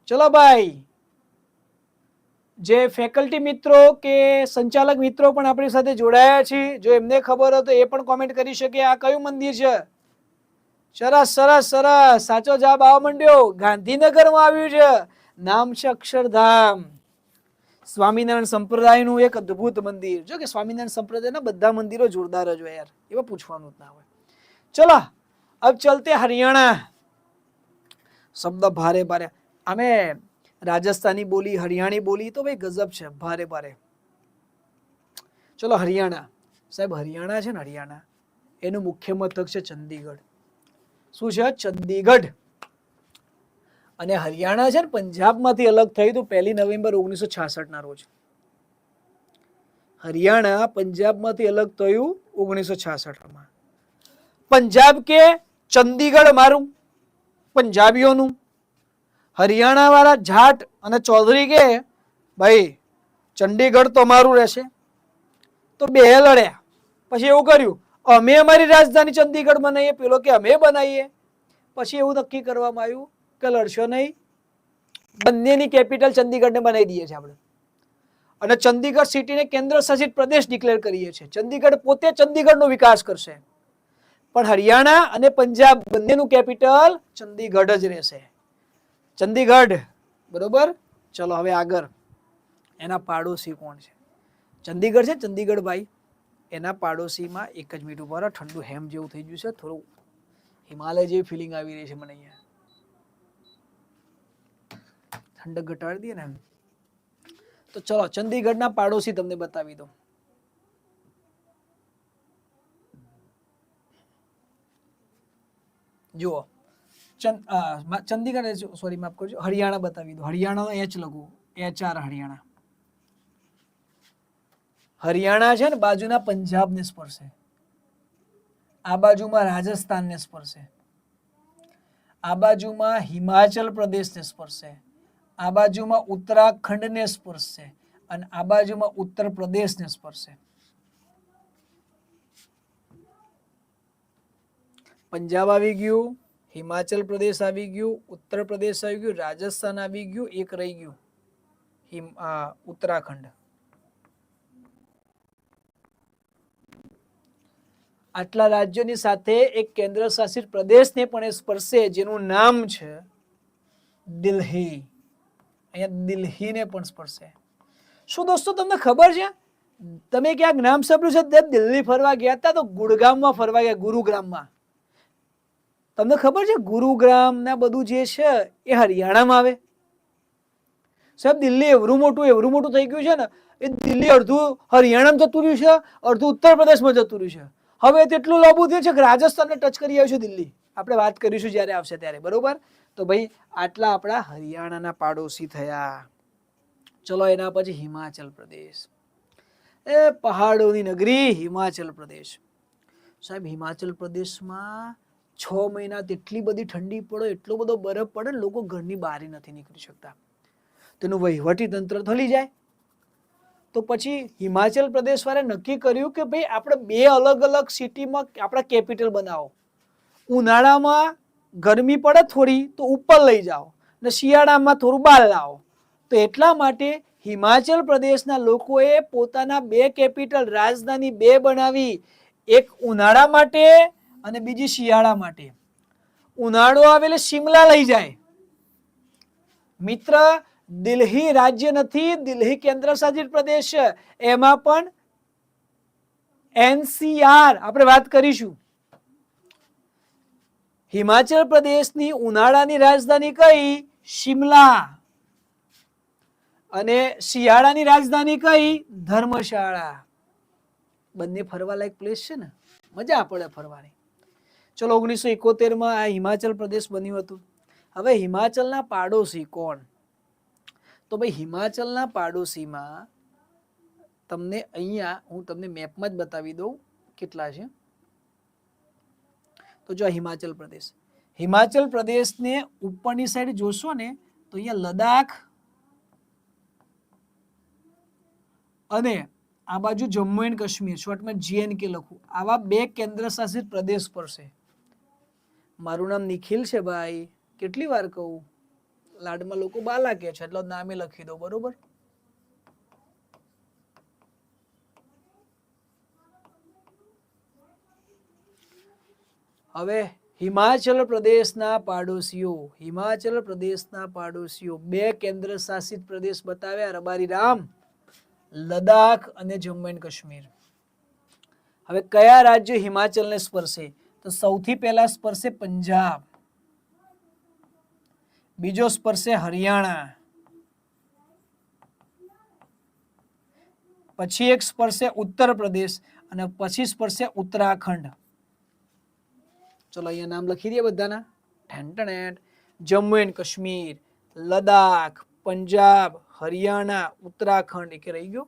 ચલો ભાઈ, જે ફેકલ્ટી મિત્રો કે સંચાલક મિત્રો પણ આપણી સાથે જોડાયા છે, જો એમને ખબર હોય તો એ પણ કોમેન્ટ કરી શકે. આ કયું મંદિર છે? સરસ સરસ સરસ, સાચો જવાબ આવવા માંડ્યો. ગાંધીનગરમાં આવ્યું છે. નામ છે અક્ષરધામ. સ્વામિનારાયણ સંપ્રદાયનું એક અદ્ભુત મંદિર. જો કે સ્વામિનારાયણ સંપ્રદાયના બધા મંદિરો જોરદાર જ હોય યાર, એવા પૂછવાનું જ ના હોય. ચલો અબ ચલતે હરિયાણા. શબ્દ ભારે ભારે. અમે રાજસ્થાની બોલી, હરિયાણી બોલી તો ભાઈ ગજબ છે, ભારે ભારે. ચલો હરિયાણા. સાહેબ હરિયાણા છે ને, હરિયાણા એનું મુખ્ય મથક છે ચંદીગઢ. શું છે? ચંદીગઢ. અને હરિયાણા છે ને પંજાબમાંથી અલગ થયું હતું 1 નવેમ્બર 1966 ના રોજ. હરિયાણા પંજાબમાંથી અલગ થયું 1966 માં. પંજાબ કે ચંદીગઢ મારું પંજાબીઓનું, હરિયાણા વાળા જાટ અને ચૌધરી કે ભાઈ ચંડીગઢ તો અમારું રહેશે. તો બે લડ્યા. પછી એવું કર્યું, અમે અમારી રાજધાની ચંદીગઢ બનાવીએ, પેલો કે અમે બનાવીએ. પછી એવું નક્કી કરવામાં આવ્યું કે લડશો નહીં, બંનેની કેપિટલ ચંદીગઢને બનાવી દઈએ છીએ આપણે. અને ચંદીગઢ સિટીને કેન્દ્ર શાસિત પ્રદેશ ડિક્લેર કરીએ છીએ. ચંદીગઢ પોતે ચંદીગઢનો વિકાસ કરશે, પણ હરિયાણા અને પંજાબ બંનેનું કેપિટલ ચંદીગઢ જ રહેશે. ચંદીગઢ, બરોબર. ચલો હવે આગળ. એના પાડોશી કોણ છે? ચંદીગઢ છે ચંદીગઢ ભાઈ, એના પાડોશીમાં એક જ મિનિટ ઉભા રહો. ઠંડુ હેમ જેવું થઈ ગયું છે, થોડું હિમાલય જેવી ફિલિંગ આવી રહી છે મને અહીંયા. ઠંડક ઘટાડી દઈએ ને એમ. તો ચલો ચંદીગઢના પાડોશી તમને બતાવી દો. જુઓ ચંદીગઢ, સોરી માફ કરજો, હરિયાણા બતાવી દો. હરિયાણા એચ લખું, HR હરિયાણા. હરિયાણા છે ને બાજુના પંજાબને સ્પર્શે, આ બાજુમાં રાજસ્થાનને સ્પર્શે, આ બાજુમાં હિમાચલ પ્રદેશને સ્પર્શે, આ બાજુમાં ઉત્તરાખંડને સ્પર્શે અને આ બાજુમાં ઉત્તર પ્રદેશને સ્પર્શે. પંજાબ આવી ગયું, હિમાચલ પ્રદેશ આવી ગયું, ઉત્તર પ્રદેશ આવી ગયું, રાજસ્થાન આવી ગયું, એક રહી ગયું ઉત્તરાખંડ. આટલા રાજ્યોની સાથે એક કેન્દ્ર શાસિત પ્રદેશને પણ સ્પર્શે જેનું નામ છે દિલ્હી. અહીંયા દિલ્હીને પણ સ્પર્શે. શું દોસ્તો તમને ખબર છે, તમે ક્યાંક નામ સાંભળ્યું છે દિલ્હી ફરવા ગયા હતા તો ગુડગામમાં ફરવા ગયા, ગુરુગ્રામમાં. તમને ખબર છે ગુરુગ્રામ ના બધું જે છે એ હરિયાણામાં આવે. સાહેબ દિલ્હી એવડું મોટું થઈ ગયું છે ને, એ દિલ્હી અડધું હરિયાણામાં જતું રહ્યું છે, અડધું ઉત્તર પ્રદેશમાં જતું રહ્યું છે. હવે તેટલું લાંબુ થયું છે કે રાજસ્થાનને ટચ કરી આવ્યું છે દિલ્હી. આપણે વાત કરીશું જ્યારે આવશે ત્યારે, બરોબર. તો ભાઈ આટલા આપણા હરિયાણાના પાડોશી થયા. ચલો એના પછી હિમાચલ પ્રદેશ, એ પહાડોની નગરી હિમાચલ પ્રદેશ. સાહેબ હિમાચલ પ્રદેશમાં 6 મહિના તેટલી બધી ઠંડી પડે, એટલો બધો બરફ પડે, લોકો ઘરની બહાર નથી નીકળી શકતા. તેનું વહીવટી તંત્ર થલી જાય. તો પછી હિમાચલ પ્રદેશ વાળાએ નક્કી કર્યું કે ભાઈ આપણે 2 અલગ અલગ સિટીમાં આપણા કેપિટલ બનાવો. ઉનાળામાં ગરમી પડે થોડી તો ઉપર લઈ જાઓ ને શિયાળામાં થોડું બહાર લાવો. તો એટલા માટે હિમાચલ પ્રદેશના લોકોએ પોતાના 2 કેપિટલ, રાજધાની 2 બનાવી. એક ઉનાળા માટે અને બીજી શિયાળા માટે. ઉનાળો આવે એટલે શિમલા લઈ જાય. મિત્ર, દિલ્હી રાજ્ય નથી, દિલ્હી કેન્દ્ર શાસિત પ્રદેશ છે. એમાં પણ NCR આપણે વાત કરીશું. હિમાચલ પ્રદેશની ઉનાળાની રાજધાની કઈ? શિમલા. અને શિયાળાની રાજધાની કઈ? ધર્મશાળા. બંને ફરવા લાયક પ્લેસ છે ને, મજા પડે ફરવાની. ચલો 1971 માં આ હિમાચલ પ્રદેશ બન્યું હતું. હવે હિમાચલના પાડોશી કોણ? તો ભાઈ હિમાચલના પાડોશીમાં તમને અહીંયા હું તમને મેપમાં જ બતાવી દઉં કેટલા છે. તો જો હિમાચલ પ્રદેશ, હિમાચલ પ્રદેશને ઉપરની સાઈડ જોશો ને તો અહીંયા લદ્દાખ અને આ બાજુ જમ્મુ એન્ડ કાશ્મીર, શોર્ટમાં JNK લખું, આવા 2 કેન્દ્ર શાસિત પ્રદેશ પડશે. મારું નામ નિખિલ છે ભાઈ, કેટલી વાર કહું, લાડમાં લોકો બાલા કે છે એટલે નામે લખી દો, બરોબર. હવે હિમાચલ પ્રદેશના પાડોશીઓ, હિમાચલ પ્રદેશના પાડોશીઓ 2 કેન્દ્ર શાસિત પ્રદેશ બતાવ્યા, રબારી રામ, લદ્દાખ અને જમ્મુ એન્ડ કાશ્મીર. હવે કયા રાજ્ય હિમાચલને સ્પર્શે? તો સૌથી પહેલા સ્પર્શે પંજાબ, બીજો સ્પર્શે હરિયાણા, પછી એક સ્પર્શે ઉત્તર પ્રદેશ અને પછી સ્પર્શે ઉત્તરાખંડ. ચલો અહીંયા નામ લખી દઈએ બધાના. જમ્મુ એન્ડ કાશ્મીર, લદ્દાખ, પંજાબ, હરિયાણા, ઉત્તરાખંડ. એક રહી ગયો,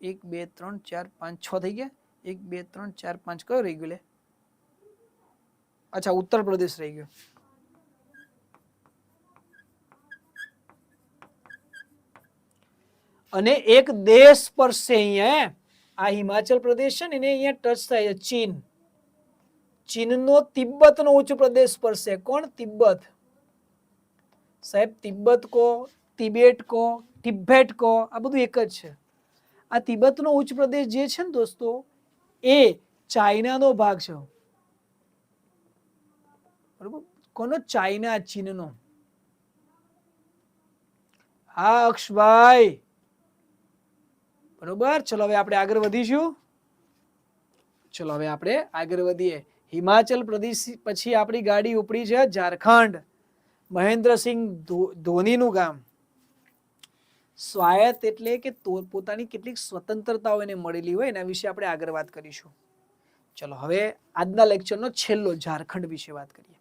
1 2 3 4 5 6 થઈ ગયા. 1 2 3 4 5 કયો રહી ગયો લે? અચ્છા, ઉત્તર પ્રદેશ રહી ગયો. અને એક દેશ પડશે અહીંયા, આ હિમાચલ પ્રદેશ છે ને એને અહીંયા ટચ થાય છે, ચીન. ચીનનો તિબ્બતનો ઉચ્ચ પ્રદેશ પડશે. કોણ? તિબ્બત. સાહેબ તિબ્બત કો, તિબેટ કો, તિબેટ કો, આ બધું એક જ છે. આ તિબ્બતનો ઉચ્ચ પ્રદેશ જે છે ને દોસ્તો, એ ચાઇનાનો ભાગ છે. બરોબર? કોનો? ચાઇના, ચીનનો. હા અક્ષભાઈ, બરોબર. ચલો હવે આપણે આગળ વધીશું. ચલો હવે આપણે આગળ વધીએ. હિમાચલ પ્રદેશ પછી આપણી ગાડી ઉપડી છે ઝારખંડ. મહેન્દ્રસિંહ ધોનીનું ગામ. સ્વાયત્ત એટલે કે પોતાની કેટલીક સ્વતંત્રતાઓ એને મળેલી હોય એના વિશે આપણે આગળ વાત કરીશું. ચલો હવે આજના લેક્ચરનો છેલ્લો ઝારખંડ વિશે વાત કરીએ.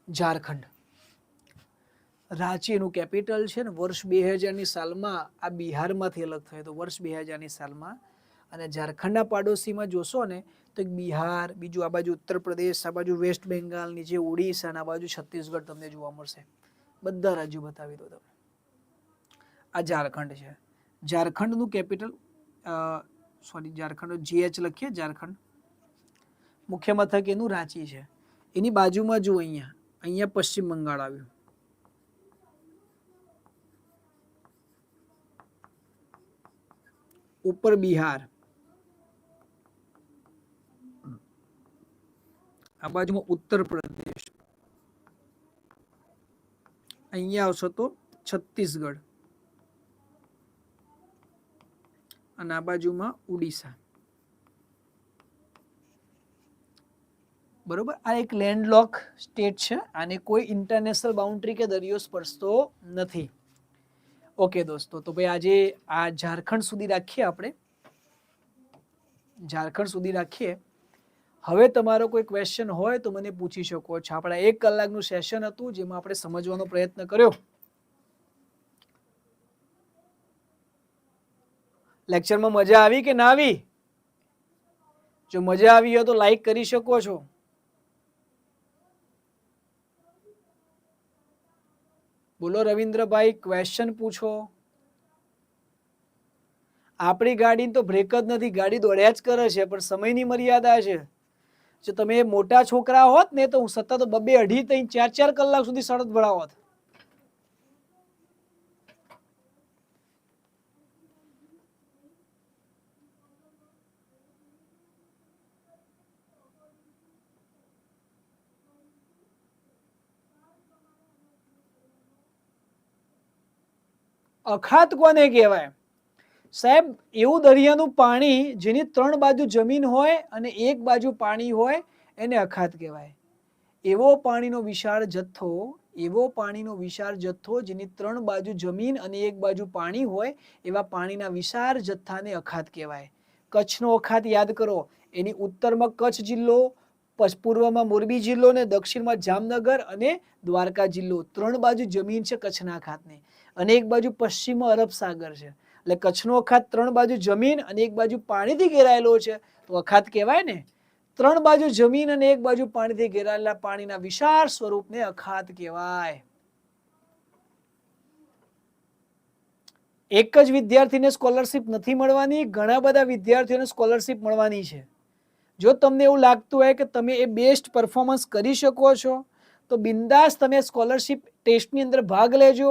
ઝારખંડ, રાંચીનું કેપિટલ છે ને. વર્ષ 2000ની સાલમાં આ બિહારમાંથી અલગ થયો હતો, વર્ષ 2000ની સાલમાં. અને ઝારખંડના પાડોશીમાં જોશો ને તો એક બિહાર, બીજું આ બાજુ ઉત્તર પ્રદેશ, આ બાજુ વેસ્ટ બેંગાલ, નીચે ઓડિશા, આ બાજુ છત્તીસગઢ તમને જોવા મળશે. બધા રાજ્યો બતાવી દો તમે. આ ઝારખંડ છે. ઝારખંડનું કેપિટલ ઝારખંડ GH લખીએ, ઝારખંડ. મુખ્ય મથક એનું રાંચી છે. એની બાજુમાં જો અહીંયા પશ્ચિમ બંગાળ આવ્યું. ઉપર બિહાર, આ બાજુમાં ઉત્તર પ્રદેશ, અહીંયા આવશો તો છત્તીસગઢ અને આ બાજુમાં ઓડિશા. બરોબર. આ એક લેન્ડલોક સ્ટેટ છે, આને કોઈ ઇન્ટરનેશનલ બાઉન્ડ્રી કે દરિયો સ્પર્શતો નથી. ઓકે દોસ્તો, તો ભાઈ આજે આ ઝારખંડ સુધી રાખીએ આપણે. ઝારખંડ સુધી રાખીએ. હવે તમારો કોઈ ક્વેશ્ચન હોય તો મને પૂછી શકો છો. આપણા 1 કલાકનું સેશન હતું જેમાં આપણે સમજવાનો પ્રયત્ન કર્યો. લેક્ચરમાં મજા આવી કે ના આવી? જો મજા આવી હોય તો લાઈક કરી શકો છો. બોલો રવિન્દ્રભાઈ, ક્વેશ્ચન પૂછો. આપણી ગાડી તો બ્રેક જ નથી, ગાડી દોડ્યા જ કરે છે, પણ સમયની મર્યાદા છે. જો તમે મોટા છોકરા હોત ને તો હું સતત 2 2 3 4 4 કલાક સુધી સડક ભણાવત. અખાત કોને કહેવાય? સાહેબ એવું દરિયાનું પાણી જેની 3 બાજુ જમીન હોય અને 1 બાજુ પાણી હોય એને અખાત કહેવાય. એવો પાણીનો વિશાળ જથ્થો જેની 3 બાજુ જમીન અને 1 બાજુ પાણી હોય એવા પાણીના વિશાળ જથ્થાને અખાત કહેવાય. કચ્છનો અખાત યાદ કરો. એની ઉત્તરમાં કચ્છ જિલ્લો, પૂર્વમાં મોરબી જિલ્લો ને દક્ષિણમાં જામનગર અને દ્વારકા જિલ્લો. 3 બાજુ જમીન છે કચ્છના અખાતની અને એક બાજુ પશ્ચિમમાં અરબ સાગર છે. એટલે કચ્છનો અખાત 3 બાજુ જમીન અને એક બાજુ પાણીથી ઘેરાયેલો છે તો અખાત કહેવાય ને. 3 બાજુ જમીન અને એક બાજુ પાણીથી ઘેરાયેલા પાણીના વિશાળ સ્વરૂપને અખાત કહેવાય. એક જ વિદ્યાર્થીને સ્કોલરશિપ નથી મળવાની, ઘણા બધા વિદ્યાર્થીઓને સ્કોલરશિપ મળવાની છે. જો તમને એવું લાગતું હોય કે તમે એ બેસ્ટ પરફોર્મન્સ કરી શકો છો તો બિંદાસ તમે સ્કોલરશિપ ટેસ્ટની અંદર ભાગ લેજો.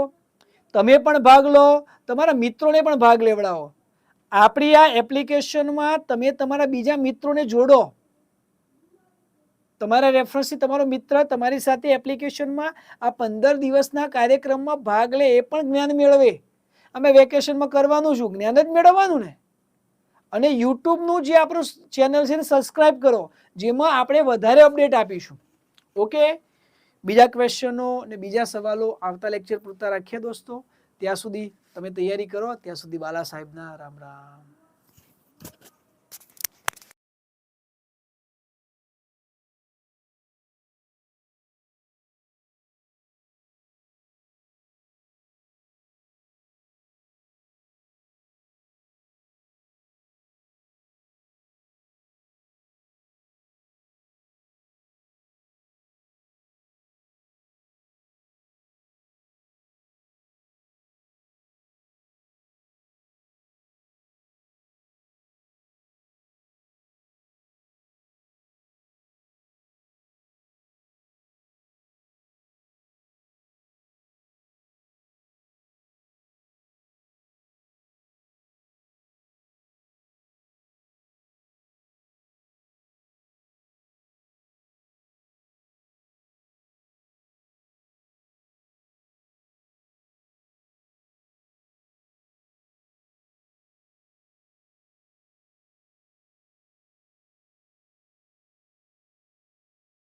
તમે પણ ભાગ લો, તમારા મિત્રોને પણ ભાગ લેવડાવો. આપણી આ એપ્લિકેશનમાં તમે તમારા બીજા મિત્રોને જોડો. તમારા રેફરન્સથી તમારો મિત્ર તમારી સાથે એપ્લિકેશનમાં આ 15 દિવસના કાર્યક્રમમાં ભાગ લે, એ પણ જ્ઞાન મેળવે. અમે વેકેશનમાં કરવાનું છું, જ્ઞાન જ મેળવવાનું ને. અને યુટ્યુબનું જે આપણું ચેનલ છે એને સબસ્ક્રાઇબ કરો, જેમાં આપણે વધારે અપડેટ આપીશું. ઓકે, બીજા ક્વેશ્ચનો અને બીજા સવાલો આવતા લેક્ચર પૂરતા રાખીએ દોસ્તો. ત્યાં સુધી તમે તૈયારી કરો. ત્યાં સુધી બાલા સાહેબના રામ રામ.